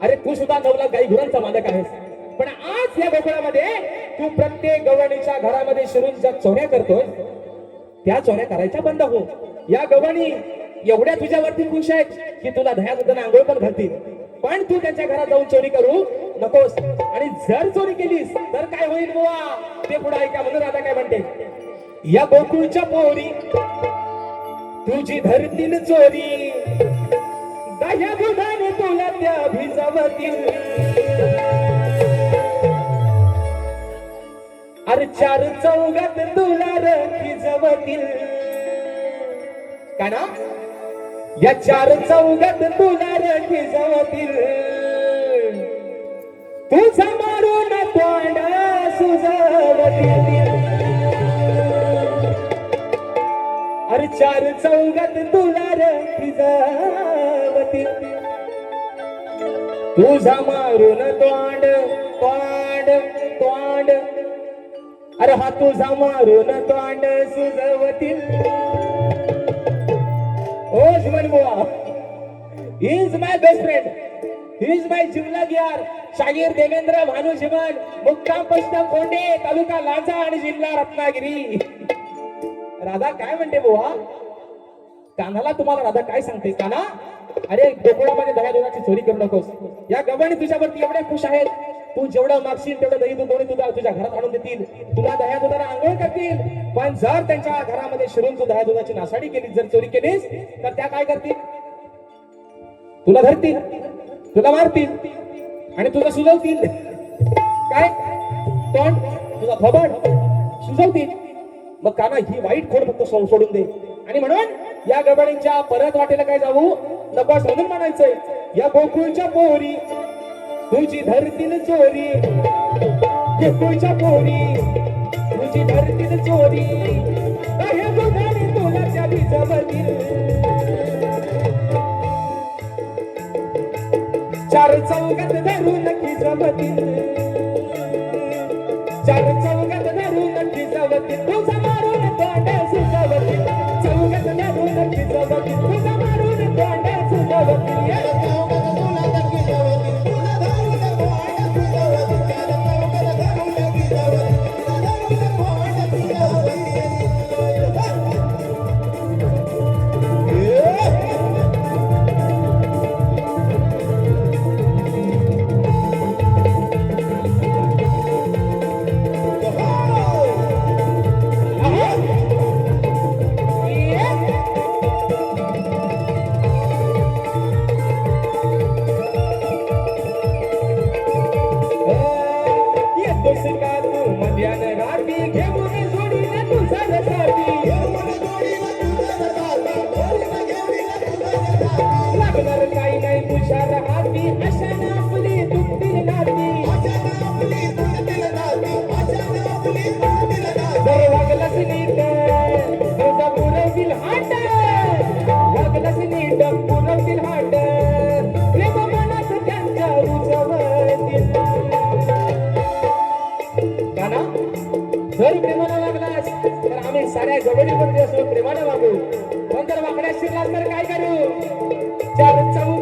अरे तू सुद्धा 9 लाख गाई गुरांचा मालक आहेस पण आज या गोकुळामध्ये तू प्रत्येक गवळणीच्या घरामध्ये शिरून ज्या चोऱ्या करतोय त्या चोऱ्या करायच्या बंद हो या गवळणी एवढ्या तुझ्यावरती खुश आहेत की तुला दह्या दुधाने आंघोळ पण घालतील पण तू त्यांच्या घरात जाऊन चोरी करू नकोस आणि जर चोरी केलीस तर काय होईल बुवा ते पुढे ऐका म्हणून राधा काय म्हणते या गोकुळच्या पोरी तुझी धरतील चोरी दह्या दुधाने तुला त्या भिजवतील अरे 4 चौघात तुला भिजवतील का ना या 4 चौघात तुला भिजवतील तुझा मारून तोंड सुजवतील अरे 4 चौघात तुला भिजवतील तुझा मारून तोंड तोंड तोंड अरे हा तुझा मारून तोंड सुजवतील ओ जीवन बुवा is my best friend is my जिवलग यार शाहीर देवेंद्र भानु जीवन मुक्काम पोस्ट कोंडे तालुका लांजा आणि जिल्हा रत्नागिरी राधा काय म्हणते बुवा कानाला तुम्हाला राधा काय सांगते काना अरे गोकुळामध्ये दह्या दुधाची चोरी करू नकोस या गवळणी तुझ्यावरती एवढ्या खुश आहेत तू जेवढं मागशील तेवढं दही दूध तुझ्या घरात आणून देतील तुला दह्या दुधाला आंघोळ करतील पण जर त्यांच्या घरामध्ये शिरून तू दह्या दुधाची नासाडी केली जर चोरी केलीस तर त्या काय करतील तुला धरतील तुला मारतील आणि तुला सुजवतील काय तोंड तुझा थोबाड सुजवतील मग काना ही वाईट खोड फक्त सोडून दे आणि म्हणून या गवळींच्या परत वाटेला काय जाऊ नकोस म्हणून म्हणायचंय या गोकुळच्या पोरी तुझी धरतील चोरी गोकुळच्या पोरी तुझी धरतील चोरी दह्या दुधाने तुला त्या भिजवतील 4 चौघात धरून भिजवतील 4 चौघात धरून भिजवतील तुझा मारून तोंड सुजवतील चौघात धरून भिजवतील तुझा मारून तोंड सुजवतील जर प्रेमाला लागलास तर आम्ही साऱ्या गवळी पण प्रेमाने वागू पण जर वाकड्या शिरलास तर काय करू 4 चौघात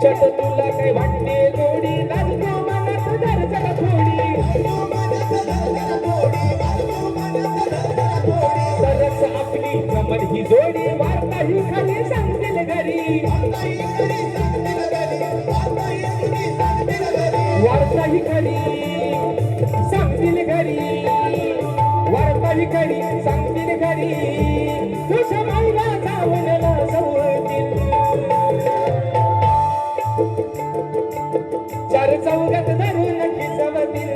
छट तुला काय वाटते गोडी लाजतो मनात धर जरा थोडी तरच आपली जमल ही जोडी वार्ता ही खाली सांगतील घरी वार्ता ही खरी सांगतील घरी वार्ता ही खरी सांगतील घरी तुझ्या माईला जाऊन सवतील चार चौघात धरून खिजवतील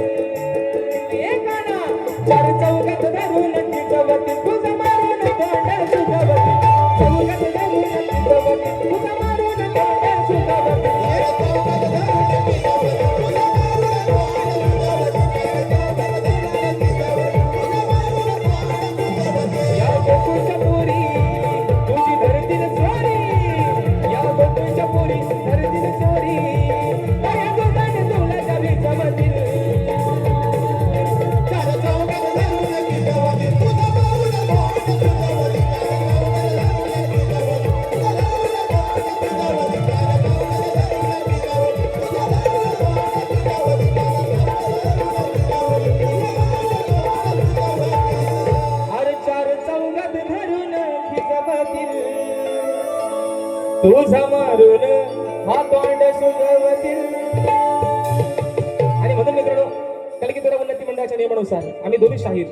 एकाना चार चौघात धरून खिजवतील तुझं मारून तोंड सुजवतील चौघात धरून खिजवतील तुझं मारून तोंड सुजवतील या गोकुळच्या पोरी तुझी धरतील चोरी या गोकुळच्या पोरी धरतील चोरी त्या गोदाने तुला जावी जमतील चार चौघात धरून खिजवतील तुझं मारून तोंड सुजवतील हर चार चौघात धरून खिजवतील तुझा मारून हा तोंड सुजवतील आणि म्हणून मित्रांनो कलगीधर उन्नती मंडळाच्या नियमानुसार आम्ही दोन्ही शाहीर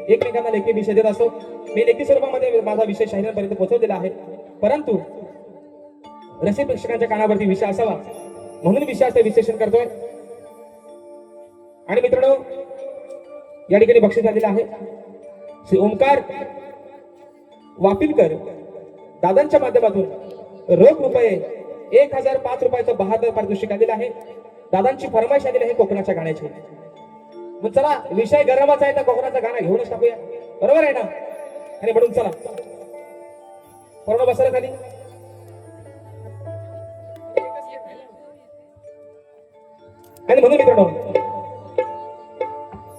एकमेकांना लेखी विषय देत असतो मी लेखी स्वरूपामध्ये माझा विषय शाहिरांपर्यंत पोहोचवलेला आहे परंतु रसिक प्रेक्षकांच्या कानावरती विषय असावा म्हणून विषयाचं विश्लेषण करतोय आणि मित्रांनो या ठिकाणी बक्षीस आलेलं आहे श्री ओमकार वापिलकर दादांच्या माध्यमातून रोख रुपये 1005 रुपयाचं 72 पारितोषिक आलेलं आहे दादांची फरमाईश आलेली आहे कोकणाच्या गाण्याची मग चला विषय गरमाचा आहे तर कोकणाचं गाणं घेऊनच टाकूया बरोबर आहे ना आणि म्हणून चला पूर्ण बसायला खाली आणि म्हणून मित्रांनो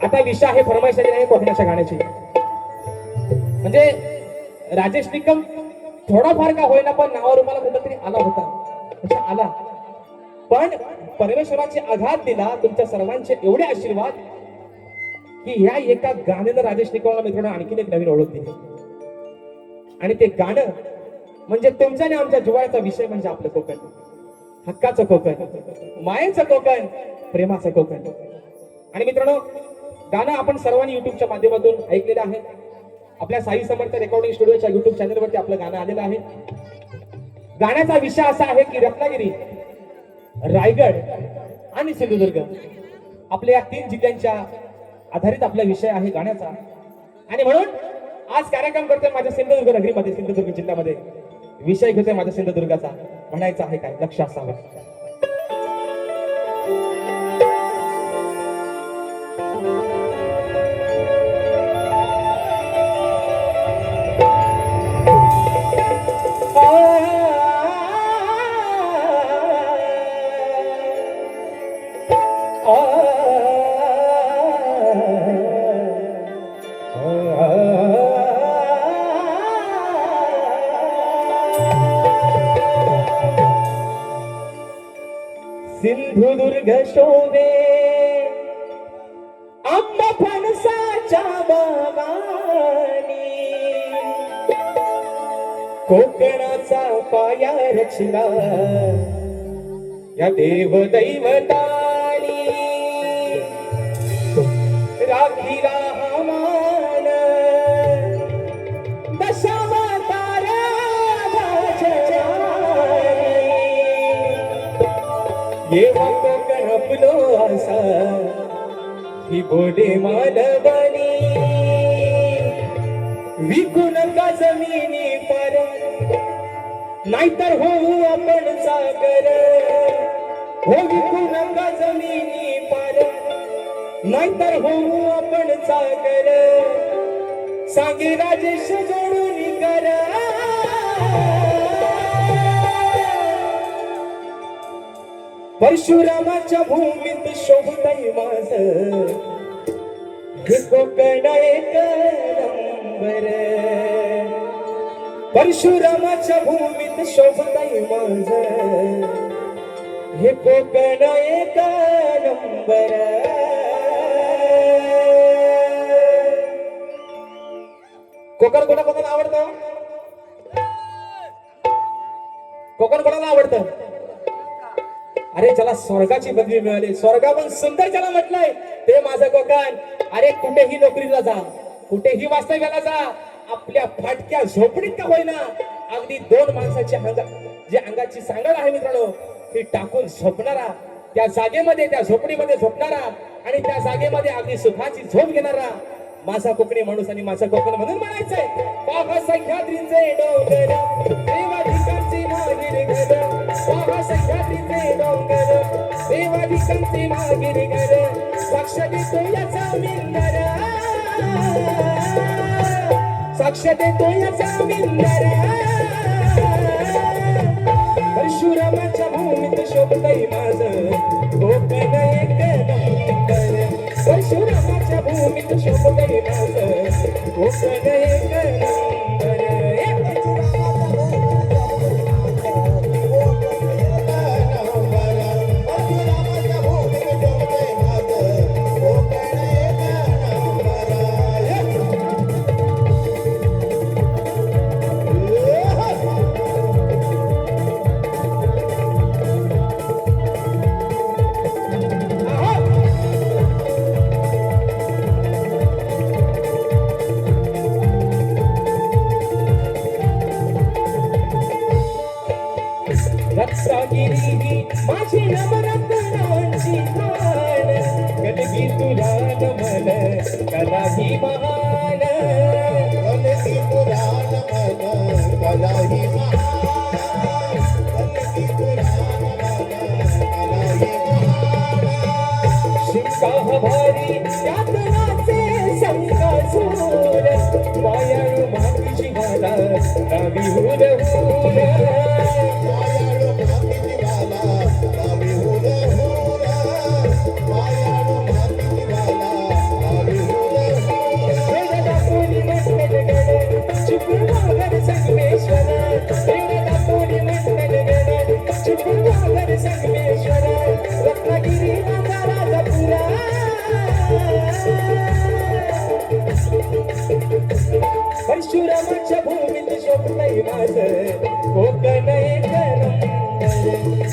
आता विषय आहे फरमाईश आलेली आहे कोकणाच्या गाण्याची म्हणजे राजेश निकम थोडाफार का होईना पण नावावर मला कुठेतरी आला होता म्हणजे आला पण परमेश्वराचे आघात दिला तुमच्या सर्वांचे एवढे आशीर्वाद की ह्या एका गाण्यानं राजेश निकमला मित्रांनो आणखीन एक नवीन ओळख दिली आणि ते गाणं म्हणजे तुमच्या आणि आमच्या जिव्हाळ्याचा विषय म्हणजे आपलं कोकण हक्काचं कोकण मायेचं कोकण प्रेमाचं कोकण आणि मित्रांनो गाणं आपण सर्वांनी युट्यूबच्या माध्यमातून ऐकलेलं आहे आपल्या साई समर्थ रेकॉर्डिंग स्टुडिओच्या युट्यूब चॅनलवरती आपलं गाणं आलेलं आहे गाण्याचा विषय असा आहे की रत्नागिरी रायगड आणि सिंधुदुर्ग आपल्या या 3 जिल्ह्यांच्या आधारित आपला विषय आहे गाण्याचा आणि म्हणून आज कार्यक्रम करतोय माझ्या सिंधुदुर्ग नगरीमध्ये सिंधुदुर्ग जिल्ह्यामध्ये विषय घेतोय माझ्या सिंधुदुर्गाचा म्हणायचा आहे काय लक्ष असावं सिंधुदुर्ग शोभे आंबा फणसाच्या बागानी कोकणाचा पाया रचला या देव दैवतानी राखीला हमान दशावतारा येवा कोकण आपलो असा ही बोले मालवणी विकून का जमिनी पर नाहीतर होऊ आपण सागर हो विकून का जमिनी पर नाहीतर होऊ आपण सागर सांगे राजेश जोडून कर परशुरामाच्या भूमीत शोभतय माझ कोकण एक नंबर परशुरामाच्या भूमीत शोभतय माझ हे कोकण एक नंबर. कोकण कोणाला आवडतं? कोकण कोणाला आवडतं? अरे ज्याला स्वर्गाची पदवी मिळाली, स्वर्गाहून सुंदर ज्याला म्हटलंय ते माझं कोकण. अरे कुठेही नोकरीला जा, कुठेही वास्तव्याला जा, आपल्या फाटक्या झोपडीत का होईना अगदी दोन माणसाची जी अंगाची सांगड आहे मित्रांनो ती टाकून झोपणारा, त्या जागेमध्ये त्या झोपडीमध्ये झोपणारा आणि त्या जागेमध्ये अगदी सुखाची झोप घेणारा माझा कोकणी माणूस आणि माझा कोकण म्हणून म्हणायचंय. पाहा सह्याद्रीचे डोंगर, देवाधिकांचे मागीर घर, पाहा सह्याद्रीचे डोंगर, देवाधिकांचे मागीर घर, साक्ष देतो याचा मिंदर, साक्ष देतो याचा मिंदर. परशुरामाच्या भूमीत शोभतय माझं कोकण एक नंबर. परशुरामाच्या भूमीत शोभतय माझं कोकण एक नंबर. रत्नागिरी ही माझी नवरत्नांची खाण, कलगी तुला नमन कलाही महान, कलगी तुला नमन कलाही महान, कलगी तुला नमन कलाही महान. शिंका भारी त्यात नाचे संकासूर, मायाळू मातीची मला गावी हुल हुल, रत्नागिरी परशुरामाच्या भूमीत शोभतय माझं कोकण एक नंबर.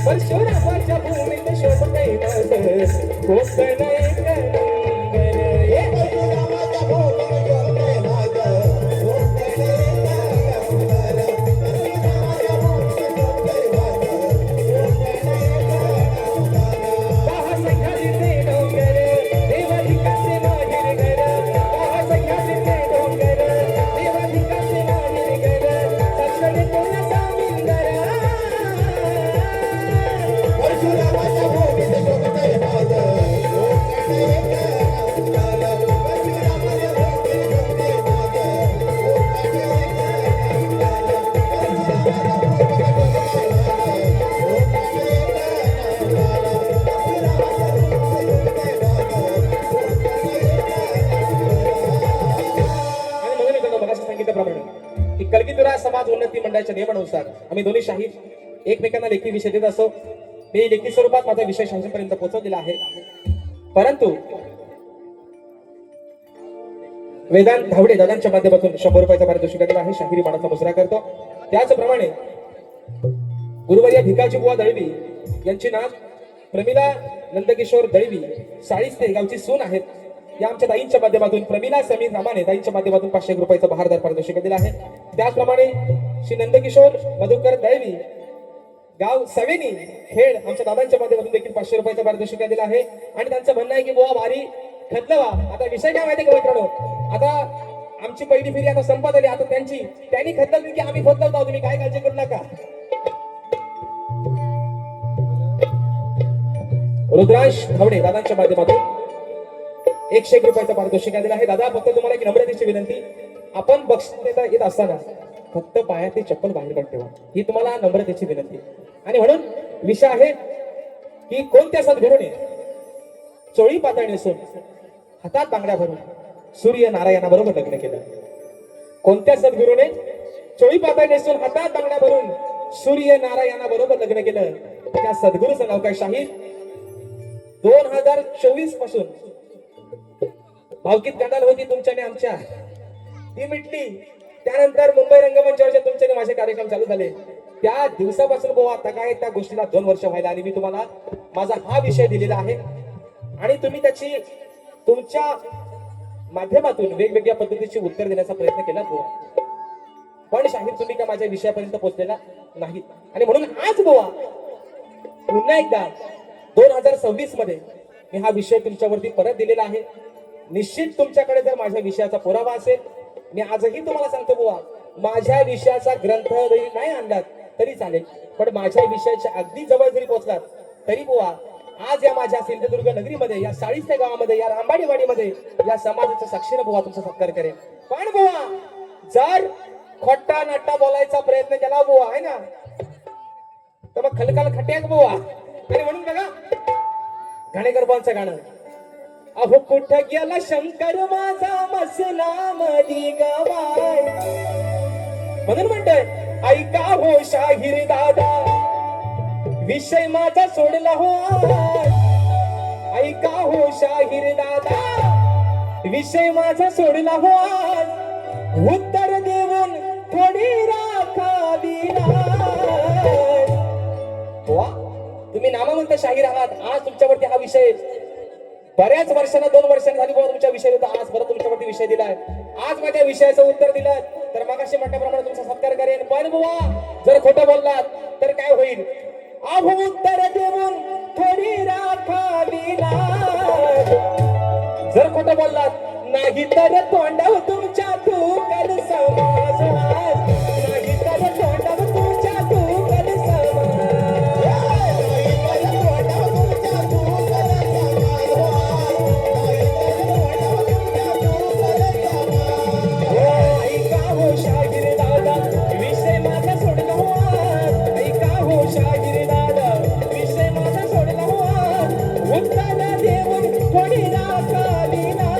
परशुरामाच्या भूमीत शोभतय माझं कोकण एक नंबर. कलगीतुरा समाज उन्नती मंडळाच्या नियमानुसार आम्ही दोन्ही शाहीर एकमेकांना लेखी विषय देत असो. मी लेखी स्वरूपात माझा विषय शासनपर्यंत पोहोचवलेला आहे. परंतु वेदांत धावडे दादांच्या माध्यमातून 100 रुपयाचा पारितोषिक दिला आहे. शाहिरी मानाचा मुजरा करतो. त्याचप्रमाणे गुरुवर्य भिकाजी बुवा दळवी यांची नाव प्रमिला नंदकिशोर दळवी साळीस्ते गावची सून आहेत. या आमच्या ताईंच्या माध्यमातून प्रमिला समीर रामाने ताईंच्या माध्यमातून 500 रुपयाचा बहारदार पारितोषिक दिला आहे. त्याचप्रमाणे श्री नंदकिशोर मधुकर दळवी गाव सवेनी खेड आमच्या दादांच्या माध्यमातून देखील 500 रुपयाचा पारितोषिक दिला आहे. आणि त्यांचं म्हणणं आहे की बुवा भारी खतलवा. आता विषय काय माहिती का मित्रांनो, आता आमची पहिली फेरी आता संपत आली. आता त्यांनी खतलवली की आम्ही खतलवत आहोत. तुम्ही काय काळजी करू नका. रुद्रांश धावडे दादांच्या माध्यमातून 101 रुपयाचा पारितोषिक दिला आहे. दादा फक्त तुम्हाला एक नम्रतेची विनंती, आपण बक्षीस देता येत असताना फक्त पायातली चप्पल बाहेर काढून ठेवा, ही तुम्हाला नम्रतेची विनंती. आणि म्हणून विषय आहे की कोणत्या सद्गुरूने चोळी पातळ नेसून हातात बांगड्या भरून सूर्य नारायणाबरोबर लग्न केलं. कोणत्या सद्गुरूने चोळी पातळ नेसून हातात बांगड्या भरून सूर्य नारायणा बरोबर लग्न केलं त्या सद्गुरूचं नाव काय शाहीर. 2024 पासून भावकीत गंडाल होती तुमच्या आणि आमच्या, ती मिटली. त्यानंतर मुंबई रंगमंचावरच्या तुमचे आणि माझे कार्यक्रम चालू झाले. त्या दिवसापासून बुवा आता काय त्या गोष्टीला 2 वर्ष व्हायला, आणि मी तुम्हाला माझा हा विषय दिलेला आहे आणि तुम्ही त्याची तुमच्या माध्यमातून वेगवेगळ्या पद्धतीची उत्तर देण्याचा प्रयत्न केला बुवा. पण शाहीर तुम्ही का माझ्या विषयापर्यंत पोहोचलेला नाही, आणि म्हणून आज बुवा पुन्हा एकदा 2026 मध्ये मी हा विषय तुमच्यावरती परत दिलेला आहे. निश्चित तुमच्याकडे जर माझ्या विषयाचा पुरावा असेल, मी आजही तुम्हाला सांगतो बुवा, माझ्या विषयाचा ग्रंथ जरी नाही आणलात तरी चालेल, पण माझ्या विषयाच्या अगदी जवळ जरी पोहोचलात तरी बुवा आज या माझ्या सिंधुदुर्ग नगरीमध्ये, या साळीच्या गावामध्ये, या रांबाडीवाडीमध्ये या समाजाच्या साक्षीने बुवा तुमचा सत्कार करेन. पण बुवा जर खोटा नाट्टा बोलायचा प्रयत्न केला बुवा आहे ना, तर मग खलकाल खट्याक बुवा. आणि म्हणून बघा घाणेकर बुवांचं गाणं, अहो कुठं गेला शंकर माझा मसना मधी गवाय, म्हणून म्हणतोय ऐका हो शाहीर दादा विषय माझा सोडला हो आज. ऐका हो शाहीर दादा विषय माझा सोडला हो आज. उत्तर देऊन थोडी राखावी लाज. वा तुम्ही नामवंत शाहीर आहात. आज तुमच्यावरती हा विषय बऱ्याच वर्षांना 2 वर्षांनी झाली बुवा तुमच्या विषय होता, आज परत तुमच्यावरती विषय दिलाय. आज माझ्या विषयाचं उत्तर दिलं तर मगाशी म्हटल्याप्रमाणे तुमचा सत्कार करेन. पण बुवा जर खोटं बोललात तर काय होईल. अहो उत्तर देऊन थोडी राखावी लाज. जर खोटं बोललात नाही तर तोंडावर तुमच्या तूकल समाज. नाही तर तोंडावर तुमच्या तूकल समाज. ऐका हो शाहीर दादा विषय माझा सोडला हो आज. ऐका हो शाहीर दादा विषय माझा सोडला हो आज. उत्तर देऊन थोडी राखावी लाज.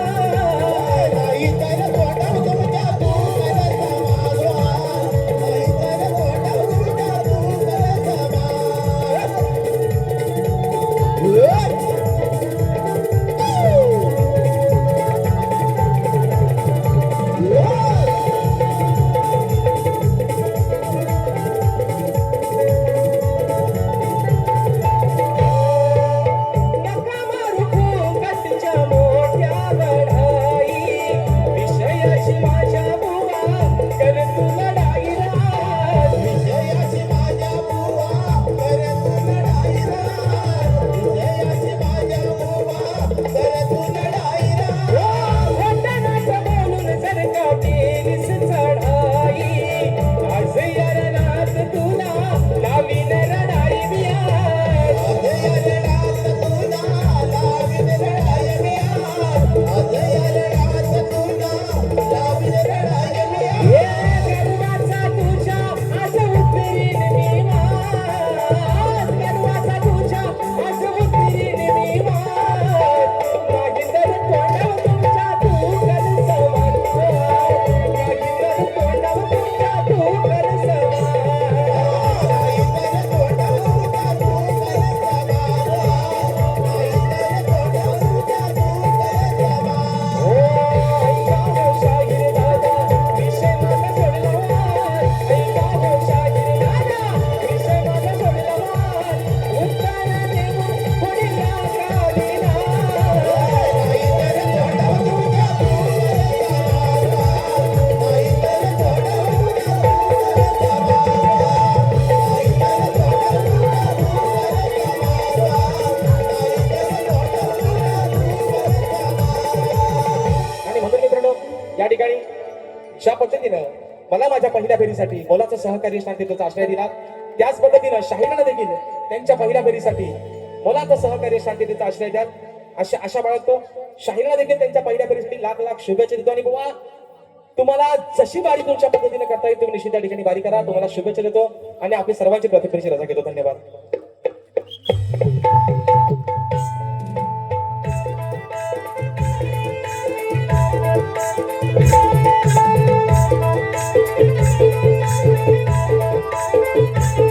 नाही तर तोंडावर तुमच्या तूकल समाज. नाही तर तोंडावर तुमच्या तूकल समाज. नका मारू फुकटच्या मोठ्या लढाई. विषयाची माझ्या बुवा कर तू लढाई राज. विषयाची माझ्या बुवा कर तू लढाई राज. विषयाची माझ्या बुवा कर तू लढाई राज. खोटं नाटं बोलून जर का केलीस चढाई, आज यरणात तुला लावीन रडाई बियाज. आज यरणात तुला लावीन रडाई बियाज. आज यरणात तुला लावीन रडाई बियाज. गर्वाचा तुझ्या आज उतरीन मी वाज. गर्वाचा तुझ्या आज उतरीन मी वाज. नाही तर तोंडावर तुमच्या तूकल समाज. नाही तर तोंडावर तुमच्या तूकल समाज. नाही तर तोंडावर तुमच्या तूकल समाज. नाही तर तोंडावर तुमच्या तूकल समाज. ऐका हो शाहीर दादा विषय माझा सोडला हो आज. ऐका हो शाहीर दादा विषय माझा सोडला हो आज. उत्तर देऊन थोडी राखावी लाज. नाही तर तोंडावर तुमच्या तूकल समाज. नाही तर तोंडावर तुमच्या तूकल समाज. नाही तर तोंडावर तुमच्या आणि म्हणून मित्रांनो या ठिकाणी ज्या पद्धतीनं मला माझ्या पहिल्या फेरीसाठी मोलाचं सहकार्य शांततेचा आश्रय दिला, त्याच पद्धतीनं शाहिरांना देखील त्यांच्या पहिल्या फेरीसाठी मोलाचं सहकार्य शांततेचा आश्रय द्या आशा बाळगतो. शाहिरांना देखील त्यांच्या पहिल्या फेरीसाठी लाख लाख शुभेच्छा देतो. आणि बुवा तुम्हाला जशी बारी तुमच्या पद्धतीने करता येईल तुम्ही निश्चित त्या ठिकाणी बारी करा. तुम्हाला शुभेच्छा देतो आणि आपली सर्वांची प्रतिक्रियेची रजा घेतो. धन्यवाद. Thank you.